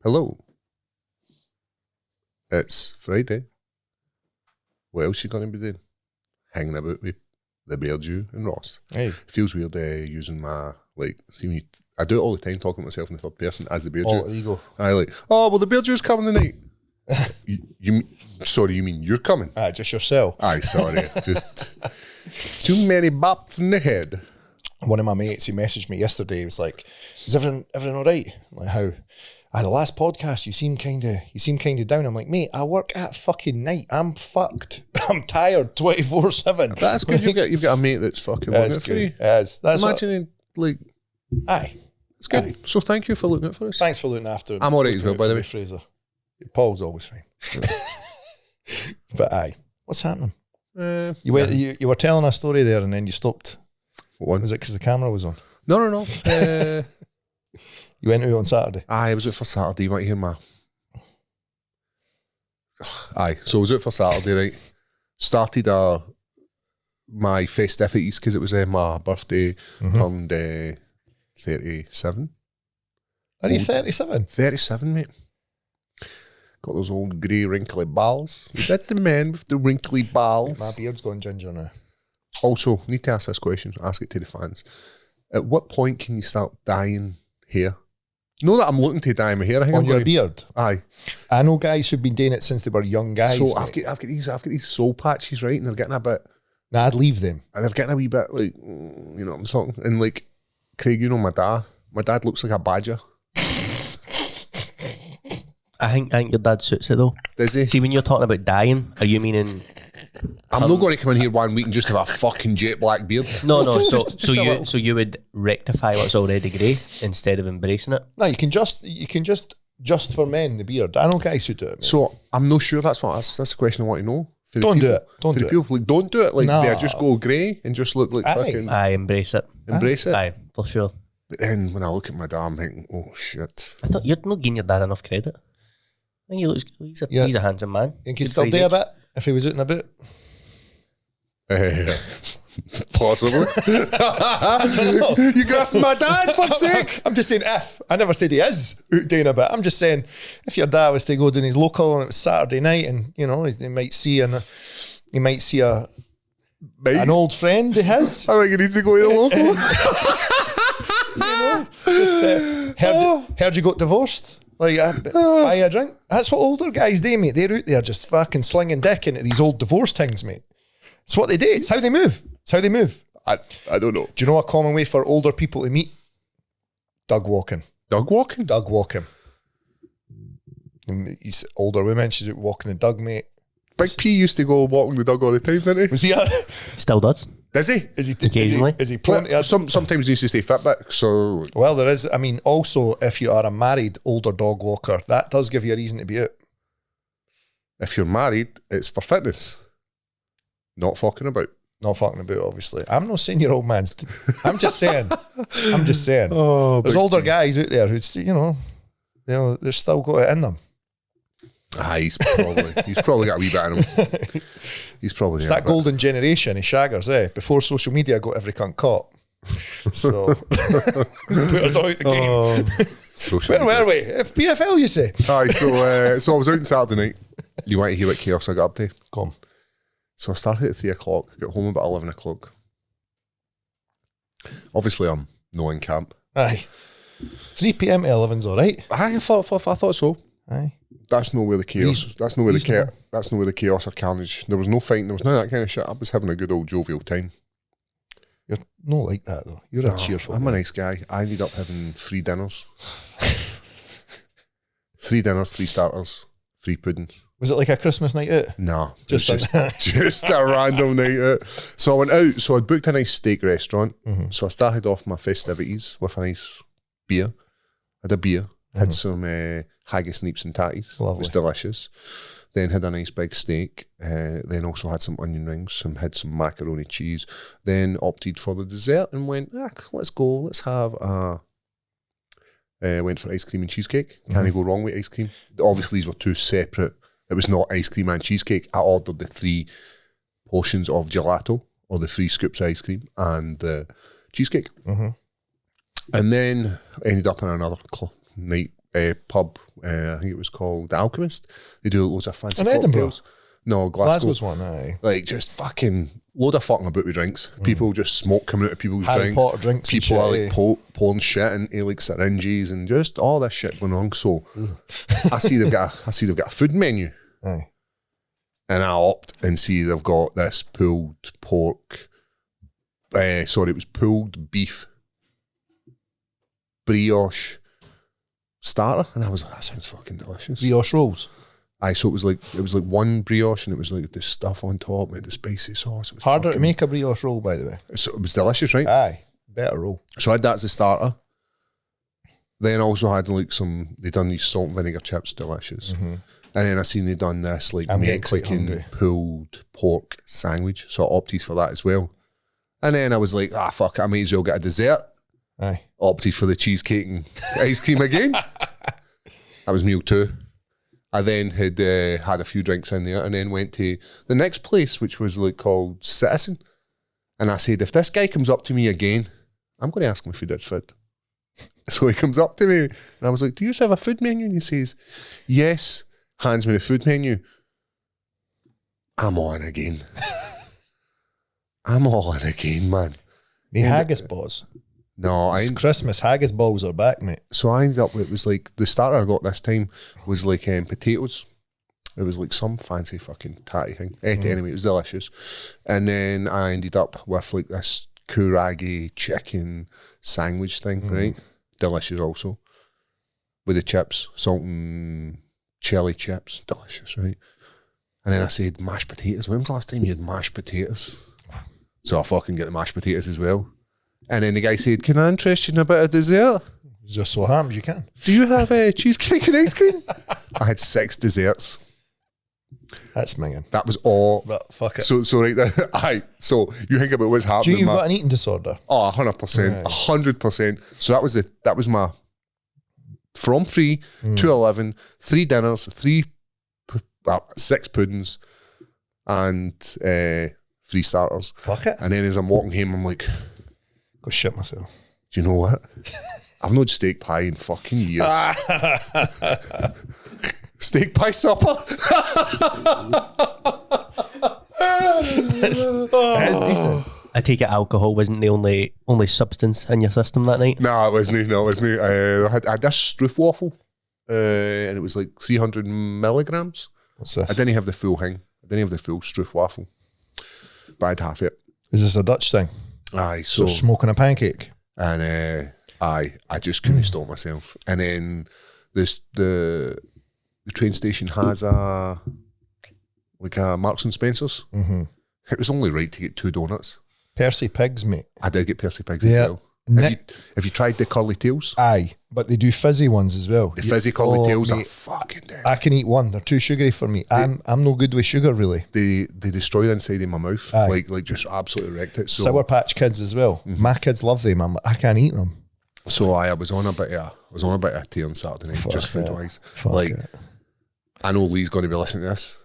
Hello. It's Friday. What else you going to be doing? Hanging about with the 𝗟𝗘𝗔𝗧 and Ross. Hey. It feels weird using my, I do it all the time, talking to myself in the third person as the 𝗟𝗘𝗔𝗧. Oh, ego. Oh, well, the 𝗟𝗘𝗧's coming tonight. Sorry, you mean you're coming? Just yourself. Aye, sorry. Just too many bops in the head. One of my mates, he messaged me yesterday. He was like, "Is everything all right?" I'm like, how? The last podcast, you seem kind of down. I'm like, mate, I work at fucking night. I'm fucked. I'm tired 24/7. That's good. You've got a mate that's fucking looking out for you. That's Imagine aye. It's good. Aye. So thank you for looking out for us. Thanks for looking after. I'm all right as well, by the way. Fraser. Paul's always fine. But aye, what's happening? You were telling a story there, and then you stopped. What one? Was it because the camera was on? No. You went out on Saturday. I was out for Saturday. You might hear my. Aye, so I was out for Saturday, right? Started my festivities because it was my birthday. Turned 37. Are you 37? 37, mate. Got those old grey wrinkly balls. Is that the man with the wrinkly balls? My beard's gone ginger now. Also, need to ask this question. Ask it to the fans. At what point can you start dyeing hair? Not that I'm looking to dye my hair. I think on your beard? Aye. I know guys who've been doing it since they were young guys. So I've got these soul patches, right? And they're getting a bit. Nah, I'd leave them. And they're getting a wee bit like, you know what I'm talking. And like, Craig, you know my dad. My dad looks like a badger. I think your dad suits it though. Does he? See, when you're talking about dying, are you meaning? I'm not going to come in here 1 week and just have a fucking jet black beard. No. Just So you would rectify what's already grey instead of embracing it. No, you can just for men the beard. I know guys who do it. Mate. So I'm not sure. That's the question I want to know. Don't do it. Don't do it. Don't do it. Like, they just go grey and just look like fucking. I embrace it. Embrace it. Aye, for sure. But then when I look at my dad, I'm thinking, oh shit. I thought you're not giving your dad enough credit. I think he looks. He's a handsome man. Think he'd still do a bit if he was out and about? Possibly. I don't know. You grasping my dad, for sake. I'm just saying if. I never said he is out doing a bit. I'm just saying if your dad was to go down his local and it was Saturday night and, you know, he might see an old friend of his. I think he needs to go to the local. You know, just heard you got divorced. Like, buy a drink. That's what older guys do, mate. They're out there just fucking slinging dick into these old divorce things, mate. It's what they do. It's how they move. I don't know. Do you know a common way for older people to meet? Dog walking. Dog walking? Dog walking. He's older women, she's out walking the dog, mate. Big P used to go walking the dog all the time, didn't he? Was he? Still does. Does he? Occasionally. Is he plenty? Sometimes he needs to stay fit back, so... Well, there is, I mean, also, if you are a married older dog walker, that does give you a reason to be out. If you're married, it's for fitness. Not fucking about. Not fucking about, obviously. I'm not saying you're old man's. I'm just saying. Oh, there's older guys out there who'd, you know, they're still got it in them. He's probably got a wee bit in him. He's probably. It's that golden generation of shaggers, Before social media got every cunt caught. So put us out the game. Where were we? PFL, you say? Aye, so I was out on Saturday night. You want to hear what chaos I got up to? Come. So I started at 3 o'clock, got home about 11 o'clock. Obviously, I'm no in camp. Aye. 3 p.m. to 11's all right. I thought so. Aye. That's not where the chaos. That's not where the chaos or carnage. There was no fighting. There was none of that kind of shit. I was having a good old jovial time. You're not like that though. You're a cheerful. I'm a nice guy. I ended up having 3 dinners. 3 dinners, 3 starters, 3 puddings. Was it like a Christmas night out? No, just a random night out. So I went out. So I'd booked a nice steak restaurant. So I started off my festivities with a nice beer. I had a beer. Had some haggis, neeps and tatties. Lovely. It was delicious. Then had a nice big steak. Then also had some onion rings. Had some macaroni cheese. Then opted for the dessert and went, let's go. Let's have went for ice cream and cheesecake. Can't go wrong with ice cream. Obviously, these were 2 separate. It was not ice cream and cheesecake. I ordered the 3 portions of gelato, or the 3 scoops of ice cream and the cheesecake. And then ended up in another night pub. I think it was called The Alchemist. They do loads of fancy In Edinburgh? cocktails. No, Glasgow's one, aye. Like just fucking load of fucking about with drinks. People just smoke coming out of people's Harry drinks. Potter drinks and People are shit, like pouring shit into like syringes and just all this shit going on. So I see they've got a food menu. Aye. And I opt and see they've got this pulled pork. It was pulled beef brioche starter, and I was like, that sounds fucking delicious. Brioche rolls. Aye, so it was like one brioche, and it was like this stuff on top with the spicy sauce. It was Harder to make a brioche roll, by the way. So it was delicious, right? Aye, better roll. So I had that as a starter. Then also had like they done these salt and vinegar chips, delicious. And then I seen they done this like I'm getting quite hungry. Mexican pulled pork sandwich, so I opted for that as well. And then I was like, fuck it, I might as well get a dessert. Aye. Opted for the cheesecake and ice cream again. That was meal 2. I then had a few drinks in there and then went to the next place, which was like called Citizen. And I said, if this guy comes up to me again, I'm going to ask him if he does food. So he comes up to me and I was like, do you have a food menu? And he says, yes. Hands me the food menu. I'm on again. I'm all in again, man. The haggis balls. No, It's Christmas. Haggis balls are back, mate. So I ended up, it was like, the starter I got this time was like potatoes. It was like some fancy fucking tatty thing. Anyway, it was delicious. And then I ended up with like this kurage chicken sandwich thing, right? Delicious also. With the chips, salt and chili chips. Delicious, right? And then I said mashed potatoes. When was the last time you had mashed potatoes? So I fucking get the mashed potatoes as well. And then the guy said, can I interest you in a bit of dessert? Just so happens you can. Do you have cheesecake and ice cream? I had 6 desserts. That's minging. That was all. But fuck it. So right there, so you think about what's Do happening. you've got an eating disorder? Oh, 100%, 100%. So that was my from 3 to 11, 3 dinners, 6 puddings, and 3 starters. Fuck it. And then as I'm walking home, I'm like, Go shit myself. do you know what? I've not steak pie in fucking years. Steak pie supper. It's decent. I take it alcohol wasn't the only substance in your system that night. No, it wasn't. I had this stroof waffle, and it was like 300 milligrams. What's this? I didn't have the full thing. I didn't have the full stroof waffle, but I had half it. Is this a Dutch thing? Aye, So so smoking a pancake? and I just couldn't stop myself. And then the train station has a Marks and Spencer's. It was only right to get 2 donuts. Percy Pigs, mate. I did get Percy Pigs Yeah. as well. Have you tried the curly tails? Aye, but they do fizzy ones as well. The fizzy curly tails are mate, fucking dead. I can eat one. They're too sugary for me. I'm no good with sugar, really. They destroy the inside of my mouth. Aye. Like just absolutely wrecked it. So Sour Patch Kids as well. My kids love them. I can't eat them. So I was on a bit of tea on Saturday night, Fuck just it. food wise. Fuck Like it. I know Lee's going to be listening to this,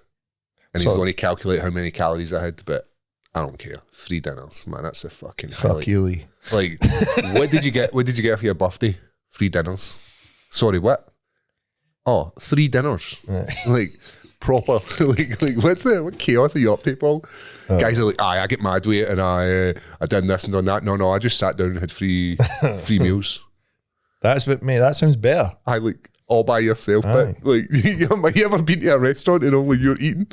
and So- he's going to calculate how many calories I had, but I don't care. 3 dinners, man. That's a fucking Fuck highlight. you, Lee. Like, what did you get? What did you get for your birthday? 3 dinners. Sorry, what? Oh, 3 dinners. Like proper. like what chaos are you up to, Paul? Guys are like, I get mad with it, and I did this and done that. No, I just sat down and had 3 meals. That's what, mate. That sounds better. I like all by yourself, but like you ever been to a restaurant and only you're eating?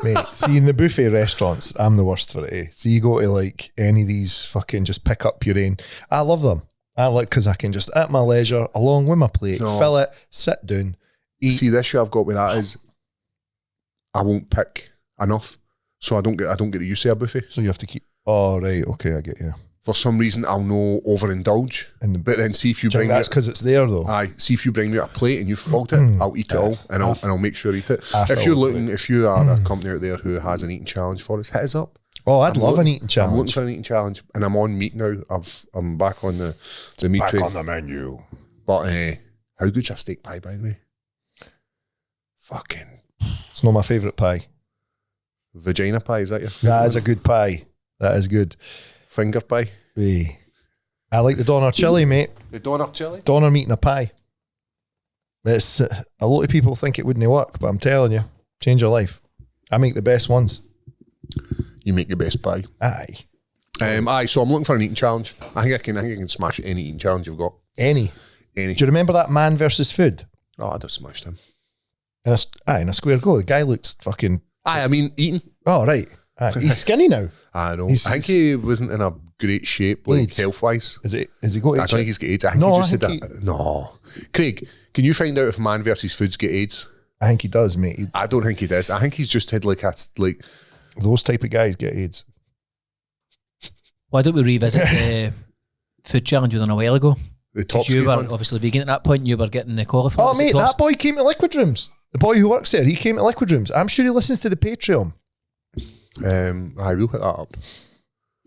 Mate, see in the buffet restaurants, I'm the worst for it. So you go to like any of these fucking just pick up puree. I love them. I like because I can just at my leisure, along with my plate, No. fill it, sit down, eat. See, the issue I've got with that is I won't pick enough, so I don't get the use of a buffet. So you have to keep. Oh right, okay, I get you. For some reason, I'll no overindulge, but then see if you bring That's me. because it's there though. Aye, see if you bring me a plate and you've filled it, I'll eat it all, and I'll make sure I eat it. If you are a company out there who has an eating challenge for us, hit us up. Oh, I'd love an eating I'm looking challenge. for an eating challenge, and I'm on meat now. I'm back on the meat Back train. on the menu. But how good's a steak pie, by the way? Fucking It's not my favourite pie. vagina pie, is that your That is a good pie. That is good. finger pie? I like the doner chili, mate. The doner chili? Doner meat in a pie. It's a lot of people think it wouldn't work, but I'm telling you, change your life. I make the best ones. You make the best pie. Aye. So I'm looking for an eating challenge. I think I can smash any eating challenge you've got. Any. Do you remember that Man versus Food? Oh, I'd have smashed him. In a square go. The guy looks fucking... I mean, eating. Oh, right. He's skinny now. I know. I think he wasn't in a great shape, like health-wise. Is he got AIDS? I don't think he's got AIDS. I think he just had that. No. Craig, can you find out if Man versus Food's get AIDS? I think he does, mate. I don't think he does. I think he's just had like those type of guys get AIDS. Why don't we revisit the food challenge you done a while ago? The top You were one. obviously vegan at that point. You were getting the cauliflower. Oh, mate, that boy came to Liquid Rooms. The boy who works there, he came to Liquid Rooms. I'm sure he listens to the Patreon. I will put that up.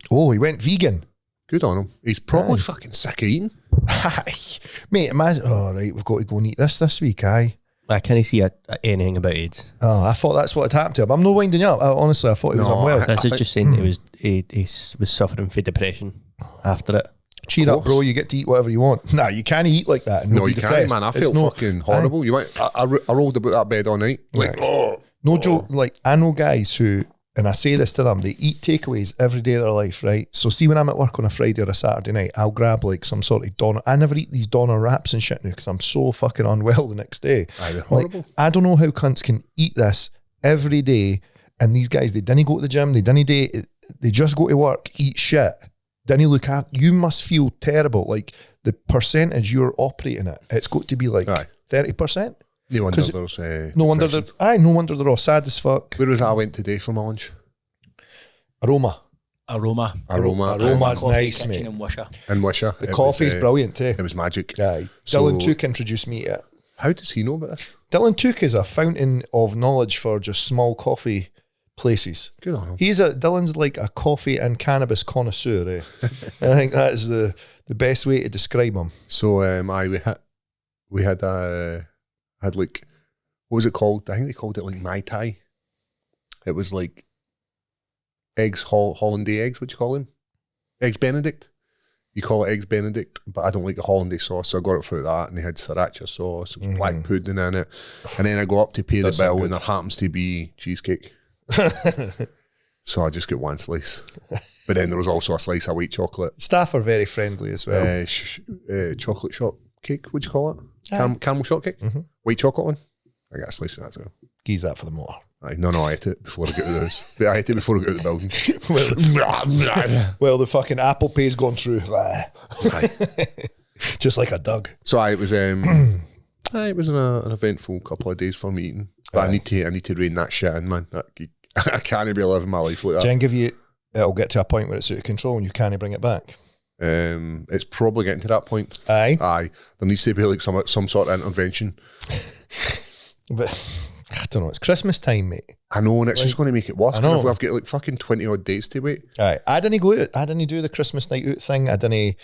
Oh, he went vegan. Good on him. He's probably fucking sick of eating. Aye. Mate, imagine, oh, right, we've got to go and eat this week, aye. I can't see anything about AIDS. Oh, I thought that's what had happened to him. I'm not winding you up. Honestly, I thought he was unwell. This is just saying he was suffering from depression after it. Cheer up, bro. You get to eat whatever you want. Nah, you can't eat like that. No, you can't, man. I feel fucking horrible. You might. I rolled about that bed all night. No joke. Like, I know guys who, and I say this to them, they eat takeaways every day of their life, right? So see, when I'm at work on a Friday or a Saturday night, I'll grab like some sort of doner. I never eat these doner wraps and shit now because I'm so fucking unwell the next day. They're horrible. Like, I don't know how cunts can eat this every day. And these guys, they didn't go to the gym, they just go to work, eat shit. Then you look at, you must feel terrible. Like, the percentage you're operating at, it's got to be like 30%. No wonder there's no wonder they're all sad as fuck. Where was I went today for my lunch? Aroma's nice, mate. In Wisher. The coffee's brilliant too. It was magic. Aye. Dylan Took introduced me to it. How does he know about this? Dylan Took is a fountain of knowledge for just small coffee places. Good on him. Dylan's like a coffee and cannabis connoisseur. Eh? I think that is the best way to describe him. So we had like, what was it called? I think they called it like Mai Tai. It was like eggs, Hollandaise eggs. What do you call them? Eggs Benedict. You call it eggs Benedict, but I don't like the Hollandaise sauce, so I got it for that. And they had sriracha sauce, it was black pudding in it. And then I go up to pay the bill, and there happens to be cheesecake. So I just get one slice. But then there was also a slice of white chocolate. Staff are very friendly as well. Chocolate shot cake, what do you call it? Caramel shot cake? White chocolate one? I got a slice of that as well. Geez that for the motor. No, I ate it before I got to the house. I ate it before I got to the building. Well, the fucking Apple Pay's gone through. Just like a Doug. So it was an eventful couple of days for me eating. But I need to rein that shit in, man. I can't be living my life like that. Jen, it'll get to a point where it's out of control and you can't bring it back. It's probably getting to that point. Aye. There needs to be like some sort of intervention. But I don't know, it's Christmas time, mate. I know, and it's just going to make it worse. I know. I've got like fucking 20 odd days to wait. Aye. I didn't go out. I didn't do the Christmas night out thing. I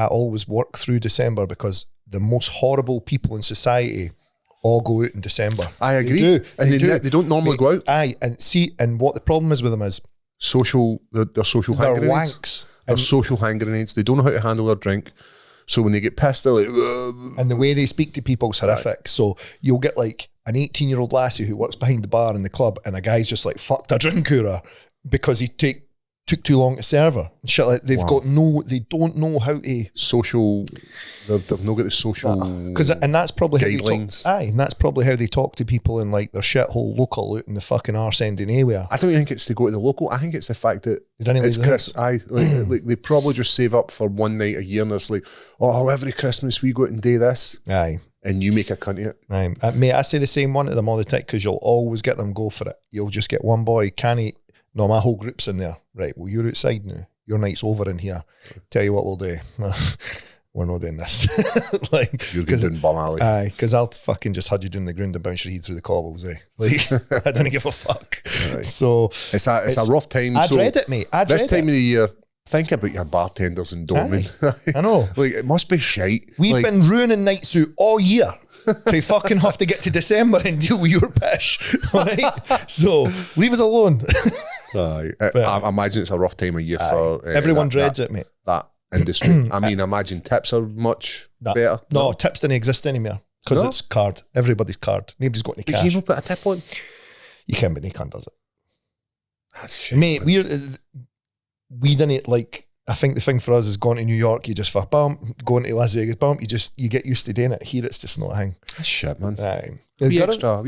always work through December because the most horrible people in society all go out in December. I agree. They don't normally go out. Aye, and what the problem is with them is they're social hand grenades. Wanks. They're social hand grenades. They don't know how to handle their drink. So when they get pissed, they're like... And the way they speak to people is horrific. Right. So you'll get like an 18-year-old lassie who works behind the bar in the club and a guy's just like fucked a drink out of her because he took too long to serve her. And shit like they don't know how to... Social... They've not got the social... And that's probably guidelines. And that's probably how they talk to people in like their shithole local out in the fucking arse end in anywhere. I don't think it's to go to the local. I think it's the fact that it's Chris. Like they probably just save up for one night a year and it's like, oh, every Christmas we go out and do this. Aye. And you make a cunt of it. Aye. Mate, I say the same one to them all the time because you'll always get them go for it. You'll just get one boy, no, my whole group's in there. Right, well, you're outside now. Your night's over in here. Tell you what we'll do. We're not doing this. You're doing bum alley. Aye, because I'll fucking just hug you down the ground and bounce your head through the cobbles, eh? Like, I don't give a fuck. Right. So it's a rough time. I dread it, mate. This time of the year, think about your bartenders and doormen. I know. Like, it must be shite. We've been ruining nights out all year to fucking have to get to December and deal with your pish. Right? So leave us alone. I imagine it's a rough time of year for everyone dreads it, mate. That industry. I mean, imagine tips are much better. No, tips didn't exist anymore because it's card. Everybody's card. Nobody's got any cash. You can put a tip on. You can, but they can't does it. That's shit, mate. We didn't like. I think the thing for us is going to New York. You just bump. Going to Las Vegas, bump. You get used to doing it. Here, it's just not a thing. That's shit, man. The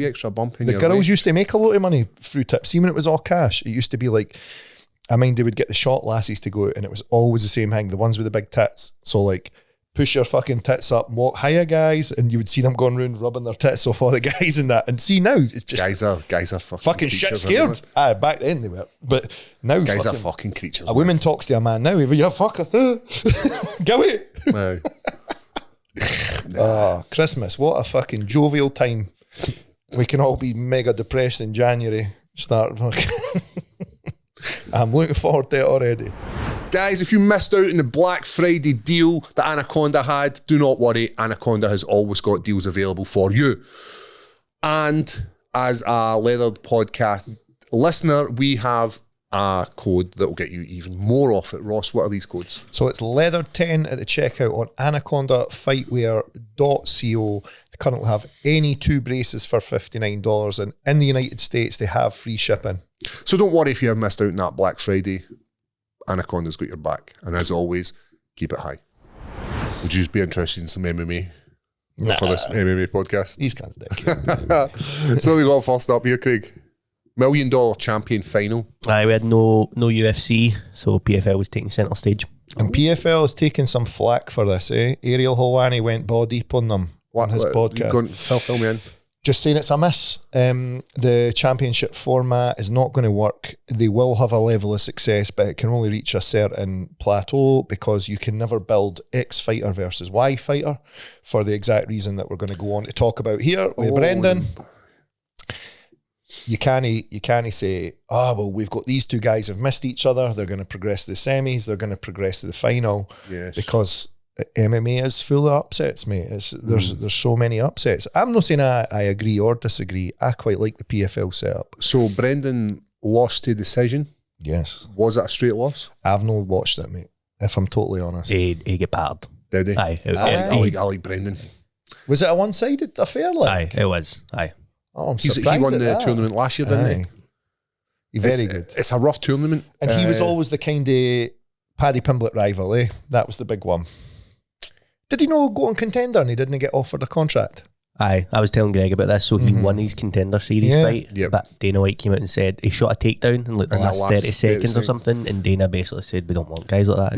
extra bumping. The girls used to make a lot of money through tips. See, when it was all cash, it used to be like, I mean, they would get the short lassies to go out, and it was always the same thing. The ones with the big tits. So like, push your fucking tits up and walk higher, guys, and you would see them going around rubbing their tits off all the guys and that. And see now, it's just guys are fucking shit scared. Back then they were, but now guys are fucking creatures. A woman talks to a man now. You fucker, go away. No. Christmas, what a fucking jovial time. We can all be mega depressed in January. Start fucking. I'm looking forward to it already. Guys, if you missed out on the Black Friday deal that Anaconda had, do not worry. Anaconda has always got deals available for you. And as a Leathered podcast listener, we have a code that will get you even more off it. Ross, what are these codes? So it's Leather10 at the checkout on AnacondaFightwear.co. They currently have any 2 braces for $59, and in the United States they have free shipping. So don't worry if you have missed out on that Black Friday. Anaconda's got your back. And as always, keep it high. Would you just be interested in some MMA for this MMA podcast? These kinds of dick. So we got first up here, Craig. $1 million champion final. We had no UFC, so PFL was taking centre stage. And PFL has taken some flack for this, eh? Ariel Helwani went ball deep on them on his podcast. Fill me in. Just saying it's a miss. The championship format is not going to work. They will have a level of success, but it can only reach a certain plateau because you can never build X fighter versus Y fighter for the exact reason that we're going to go on to talk about here with Brendan. You can't say, well, we've got these 2 guys have missed each other. They're going to progress to the semis. They're going to progress to the final. Yes. Because MMA is full of upsets, mate. There's so many upsets. I'm not saying I agree or disagree. I quite like the PFL setup. So Brendan lost to decision. Yes. Was it a straight loss? I've not watched it, mate, if I'm totally honest. He get battered. Did he? Aye. I like Brendan. Was it a one-sided affair? Aye, it was. Aye. Oh, I'm He surprised won at the that. tournament last year, didn't he? Very good. It's a rough tournament. And he was always the kind of Paddy Pimblett rival, eh? That was the big one. Did he not go on Contender and he didn't get offered a contract? Aye, I was telling Greg about this. So he won his Contender series fight, but Dana White came out and said he shot a takedown in like the last 30 seconds or something, and Dana basically said we don't want guys like that.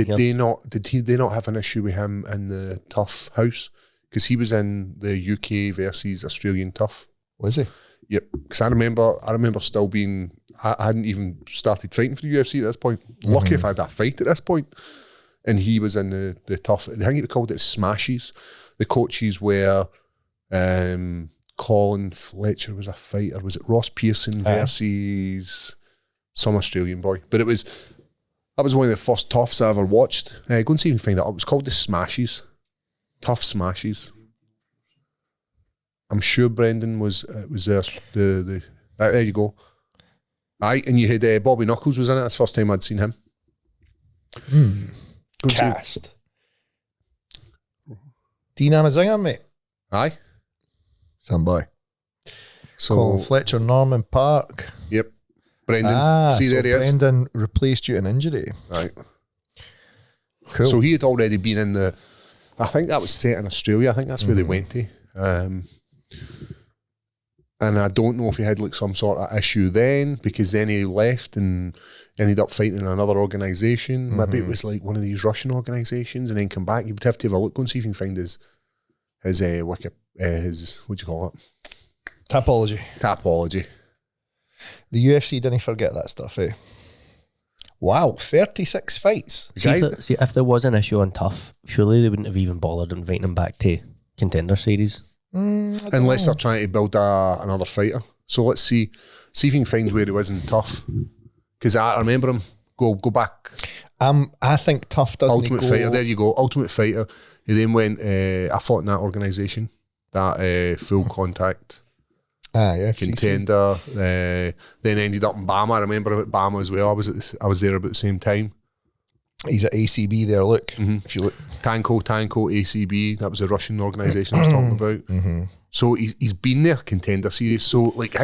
Did they not have an issue with him in the Tough house? Because he was in the UK versus Australian Tough. Was he? Yep. Because I remember still being. I hadn't even started fighting for the UFC at this point. Lucky if I had a fight at this point. And he was in the Tough. I think they called it Smashes. The coaches were Colin Fletcher was a fighter. Was it Ross Pearson versus some Australian boy? But that was one of the first Toughs I ever watched. Go and see if you can find that. It was called the Smashes. Tough Smashes. I'm sure Brendan was there. There you go. Aye, and you had Bobby Knuckles was in it. That's the first time I'd seen him. Cast. Dean Amazinger, mate. Aye. Some boy. So Colin Fletcher, Norman Park. Yep. Brendan. See, there he is. Brendan replaced due to an injury. Right. Cool. So he had already been in the. I think that was set in Australia. I think that's where they went to. And I don't know if he had like some sort of issue then, because then he left and ended up fighting in another organisation. Maybe it was like one of these Russian organisations, and then come back. You would have to have a look, go and see if you can find his what do you call it? Tapology. The UFC didn't forget that stuff, eh? Wow, 36 fights. See, if there was an issue on Tough, surely they wouldn't have even bothered inviting him back to Contender series. Unless they're trying to build another fighter. So let's see if you can find where he was in Tough. Because I remember him. Go back. I think Tough doesn't Ultimate Fighter. There you go. Ultimate Fighter. He then went. I fought in that organisation. That full contact. Yeah, Contender. Then ended up in Llama. I remember about Llama as well. I was there about the same time. He's at ACB there, look. If you look. Tanko, ACB, that was a Russian organisation I was talking about. So he's been there, Contender Series. So like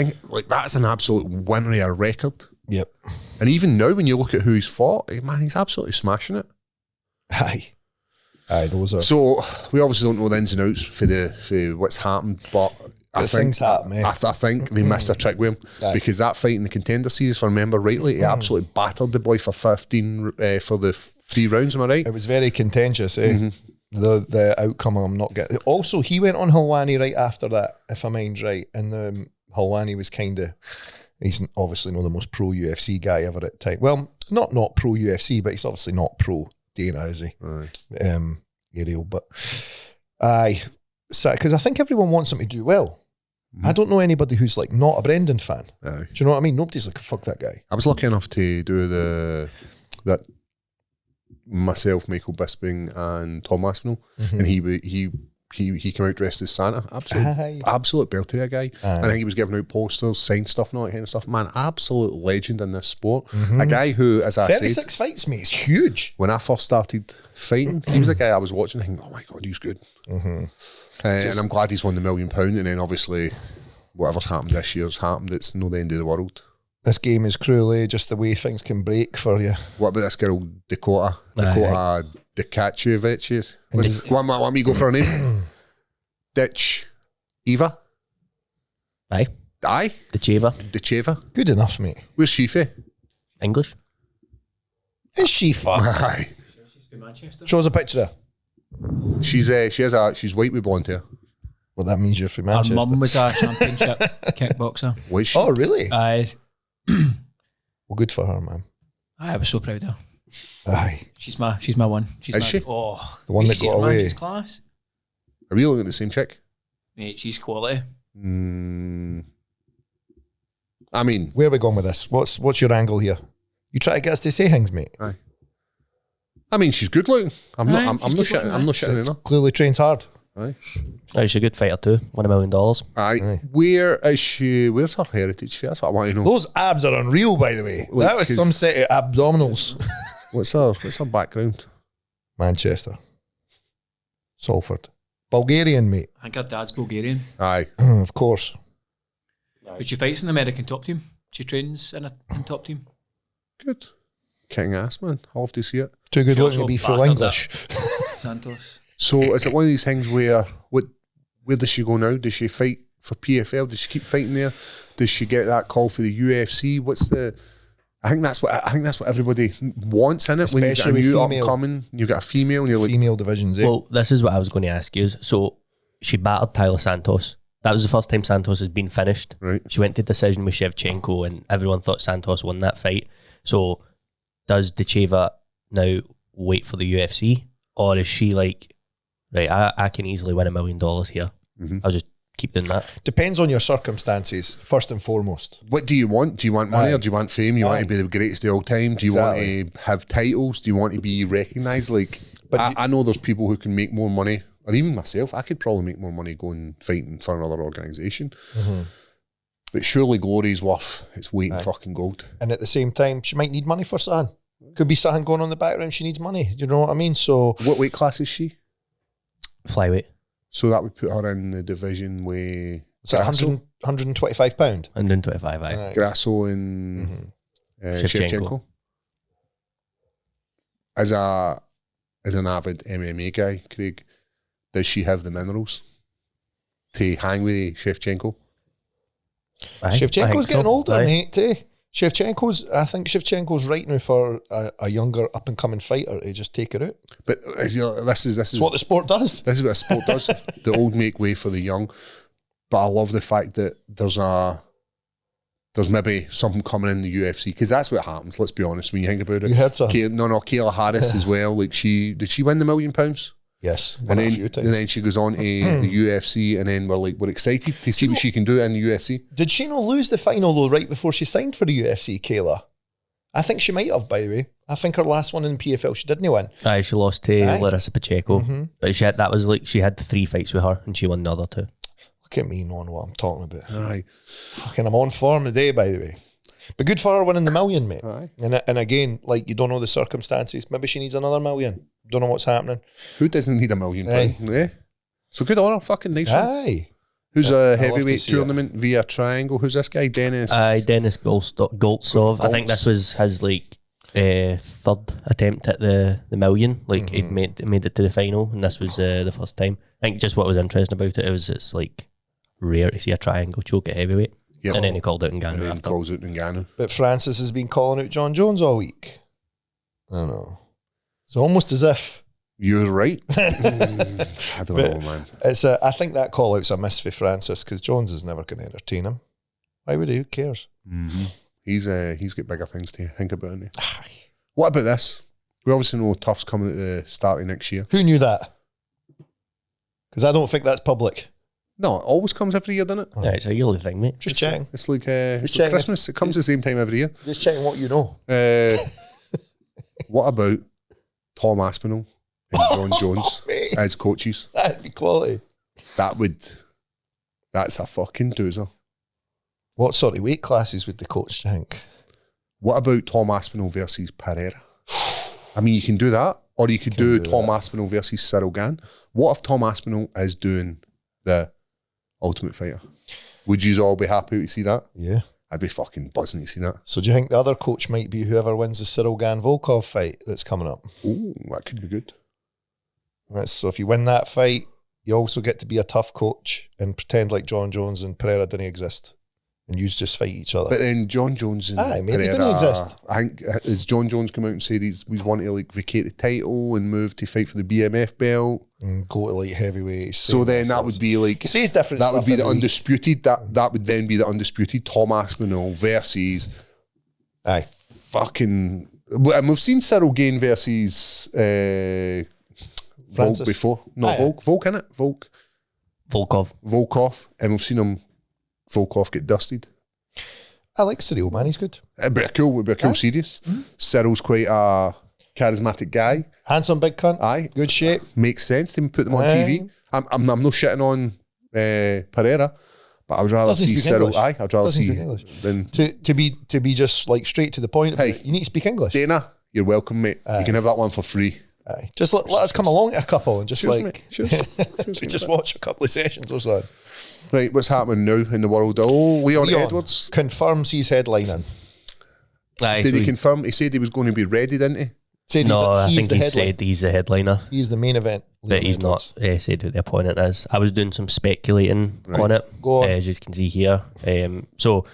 that's an absolute winner of a record. Yep. And even now, when you look at who he's fought, man, he's absolutely smashing it. Aye, those are. So we obviously don't know the ins and outs for what's happened, but I think they missed a trick with him because that fight in the Contender Series, if I remember rightly, he absolutely battered the boy for 15 for the 3 rounds. Am I right? It was very contentious, eh? The outcome I'm not getting. Also, he went on Helwani right after that, if I mind's right, and Helwani was kind of. He's obviously not the most pro UFC guy ever at the time. Well, not pro UFC, but he's obviously not pro Dana, is he? Ariel, but aye, because I think everyone wants him to do well. I don't know anybody who's like not a Brendan fan. Do you know what I mean? Nobody's like, fuck that guy. I was lucky enough to do that myself, Michael Bisping, and Tom Aspinall, and he came out dressed as Santa. Absolute belter guy. I think he was giving out posters, signed stuff, and all that kind of stuff. Man, absolute legend in this sport. A guy who, as I 36 said, fights, mate, is huge. When I first started fighting, he was a guy I was watching thinking, oh my God, he's good. And I'm glad he's won the £1 million. And then obviously, whatever's happened this year's happened. It's no the end of the world. This game is cruel, eh? Just the way things can break for you. What about this girl, Dakota Dikachevich? Want me to go for her name? Ditch Eva? Aye. Decheva. Good enough, mate. Where's she from? English. Is she fuck? Aye. She's from Manchester. Show us a picture of her. She's white with blonde hair. Well, that means you're from Her Manchester. mum was a championship kickboxer. Was she? Oh, really? Aye. Well, good for her, man. I was so proud of her. Aye. She's my one. Is she? Oh, The one that got away. She's class. Are we looking at the same chick? Mate, she's quality. I mean, Where are we going with this? What's your angle here? You try to get us to say things, mate. aye. I mean, she's good looking. I'm not shitting on her. Clearly trains hard. Aye. She's a good fighter too. $1 million. Aye. Where is she? Where's her heritage? That's what I want to know. Those abs are unreal, by the way. Like, that was some set of abdominals. What's her background? Manchester. Salford. Bulgarian, mate. I think her dad's Bulgarian. Aye. Of course. But she fights in the American top team. She trains in a top team. Good. Kicking ass, man. I'll have to see it. Too good She looking to also be full battered English. Santos. So is it one of these things where where does she go now? Does she fight for PFL? Does she keep fighting there? Does she get that call for the UFC? I think that's what everybody wants, in it. When you get a new upcoming, you got a female, and you're like female divisions. Eh? Well, this is what I was going to ask you. So she battered Tyler Santos. That was the first time Santos has been finished. Right. She went to decision with Shevchenko, and everyone thought Santos won that fight. So does Decheva now wait for the UFC, or is she like, right, I can easily win $1 million here. I'll just keep doing that. Depends on your circumstances, first and foremost. what do you want? Do you want money or do you want fame? You want to be the greatest of all time? Do you want to have titles? Do you want to be recognised? Like, but I know there's people who can make more money, or even myself, I could probably make more money going fighting for another organisation. But surely glory's worth its weight in fucking gold. And at the same time, she might need money for something. Could be something going on in the background. She needs money. You know what I mean? So, what weight class is she? Flyweight. So that would put her in the division with is it 125 pound? 125, aye. Grasso and Shevchenko. As an avid MMA guy, Craig, does she have the minerals to hang with Shevchenko? Shevchenko's getting older, mate. I think Shevchenko's right now for a younger up and coming fighter to just take her out. But this is what the sport does. This is what a sport does. The old make way for the young. But I love the fact that there's maybe something coming in the UFC, because that's what happens. Let's be honest. When you think about it, you heard something. Kayla Harris as well. Like, did she win the £1 million? Yes, and then she goes on to the UFC, and then we're excited to see what she can do in the UFC. Did she not lose the final though right before she signed for the UFC, Kayla? I think she might have, by the way. I think her last one in PFL she didn't win. Aye, she lost to Larissa Pacheco, but she had 3 fights with her, and she won the other 2. Look at me knowing what I'm talking about. Aye, fucking, I'm on form today, by the way. But good for her winning the million, mate. Aye. And again, like, you don't know the circumstances. Maybe she needs another million. Don't know what's happening. Who doesn't need a million? Aye. Yeah. So good on her. Fucking nice one. Aye. Who's Yeah, a I'd love to heavyweight see tournament via triangle? Who's this guy? Dennis. Dennis Goltsov. I think this was his like third attempt at the million. Like he'd made it to the final, and this was the first time. I think just what was interesting about it was it's like rare to see a triangle choke at heavyweight. Yep. And then he called out in And Gane then after. calls out Ngannou. But Francis has been calling out John Jones all week. I don't know. It's almost as if You're right. I don't know, man. I think that call out's a miss for Francis because Jones is never going to entertain him. Why would he? Who cares? Mm-hmm. He's got bigger things to think about. Isn't he? What about this? We obviously know Tough's coming at the start of next year. Who knew that? Because I don't think that's public. No, it always comes every year, doesn't it? Yeah, it's a yearly thing, mate. Just checking. It's like, it's like checking Christmas. It comes the same time every year. Just checking what you know. What about Tom Aspinall and John Jones mate. as coaches? That'd be quality. That's a fucking doozer. What sort of weight classes would the coach think? What about Tom Aspinall versus Pereira? I mean, you can do that, or you could do Tom Aspinall versus Cyril Gane. What if Tom Aspinall is doing the Ultimate Fighter? Would you all be happy to see that? Yeah. I'd be fucking buzzing to see that. So do you think the other coach might be whoever wins the Cyril Gane Volkov fight that's coming up? Ooh, that could be good. So if you win that fight, you also get to be a tough coach and pretend like John Jones and Pereira didn't exist. And you just fight each other. But then John Jones and maybe they Pereira, didn't exist. I think, has John Jones come out and said he's wanting to like vacate the title and move to fight for the BMF belt? And go to like heavyweight. So then that would be like, He says different that stuff would be the every week. undisputed, that would then be the undisputed Tom Aspinall versus Aye. fucking, and we've seen Cyril Gane versus Volk Francis. before. No, Aye. Volk innit? Volkov, and we've seen him, Volkov get dusted. I like Cyril, man. He's good. It'd be a cool series. Cyril's quite a charismatic guy. Handsome big cunt. Aye. Good shape. Makes sense to put them on Aye. TV. I'm not shitting on Pereira, but I would rather Doesn't see speak Cyril. English. Aye, I'd rather Doesn't see speak English. than To be just like straight to the point. Hey. You need to speak English. Dana. You're welcome, mate. You can have that one for free. Aye. Just let us come along to a couple and just Cheers, like mate. Cheers. just watch a couple of sessions or so. Right, what's happening now in the world? Oh, Leon Edwards. confirms he's headlining. Aye, Did so he confirm? He said he was going to be ready, didn't he? Said no, I he's think the he headline. said he's the headliner, He's the main event. but Leon he's Edwards. not said who the opponent is. I was doing some speculating on it, Go on. as you can see here. So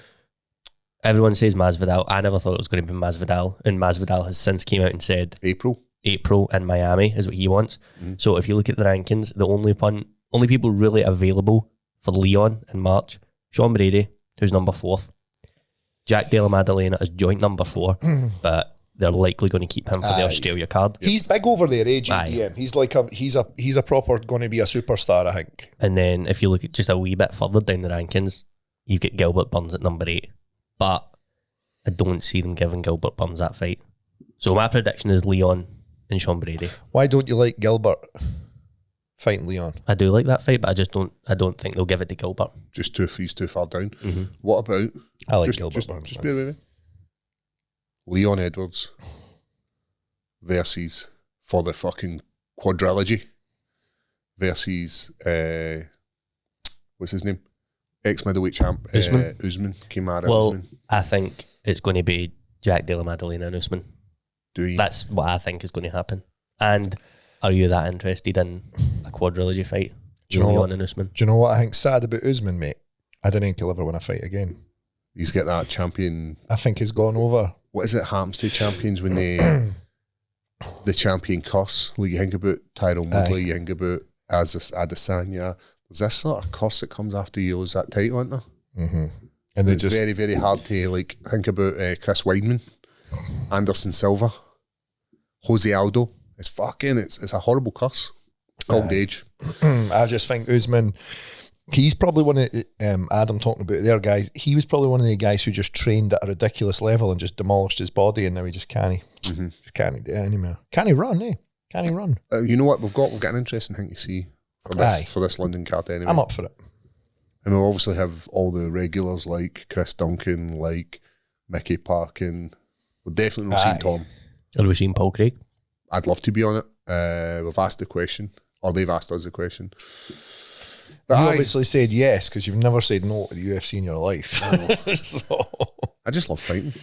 everyone says Masvidal. I never thought it was going to be Masvidal, and Masvidal has since came out and said April in Miami is what he wants. So if you look at the rankings, the only people really available for Leon in March, Sean Brady, who's number 4th, Jack Della Maddalena is joint number 4, but they're likely going to keep him for the Australia card. He's big over there, AJ Aye. DM. He's like he's a proper going to be a superstar, I think. And then if you look at just a wee bit further down the rankings, you get Gilbert Burns at number 8. But I don't see them giving Gilbert Burns that fight. So my prediction is Leon and Sean Brady. Why don't you like Gilbert fighting Leon? I do like that fight, but I don't think they'll give it to Gilbert. just he's too far down. What about? I like Gilbert Burns. Just bear with me. Leon Edwards versus for the fucking quadrilogy versus what's his name? Ex-middleweight champ Usman. Kimara Well, Usman. I think it's going to be Jack Della Maddalena and Usman. Do you? That's what I think is going to happen. And are you that interested in a quadrilogy fight? Do you know Leon what? and Usman? Do you know what I think's sad about Usman, mate? I don't think he'll ever win a fight again. He's got that champion. I think he's gone over. What is it? Happens to champions when they the champion costs. Like you think about Tyrone Woodley, you think about Adesanya. There's this sort of cost that comes after you lose that title, isn't there? Mm-hmm. And they It's just very, very hard to like think about Chris Weidman, Anderson Silva, Jose Aldo. It's a horrible curse. Old age. I just think Usman, he's probably one of Adam talking about their guys. He was probably one of the guys who just trained at a ridiculous level and just demolished his body, and now he just can't. Just can't do it anymore. Can he run? Can he run? You know what? We've got an interesting thing to see for this London card anyway. I'm up for it. And we'll obviously have all the regulars like Chris Duncan, like Mickey Parkin. We've definitely not seen Tom. Have we seen Paul Craig? I'd love to be on it. We've asked the question, or they've asked us the question. But You obviously said yes because you've never said no to the UFC in your life. So, I just love fighting.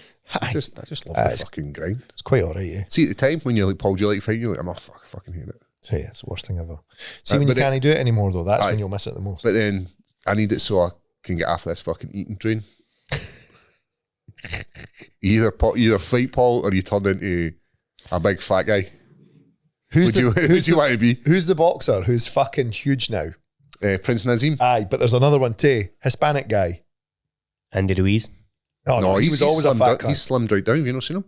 I just love the fucking grind. it's quite alright, yeah. See, at the time when you're like, Paul, do you like fighting? You're like, I fucking hate it. So yeah, it's the worst thing ever. See, when you but can't do it anymore though, that's Aye. when you'll miss it the most. But then I need it so I can get after this fucking eating train. Either fight Paul or you turn into a big fat guy. Who do you want to be? Who's the boxer who's fucking huge now? Prince Nazim. Aye, but there's another one too. Hispanic guy. Andy Ruiz. Oh no, he was always a fat guy. He's slimmed right down. Have you not seen him?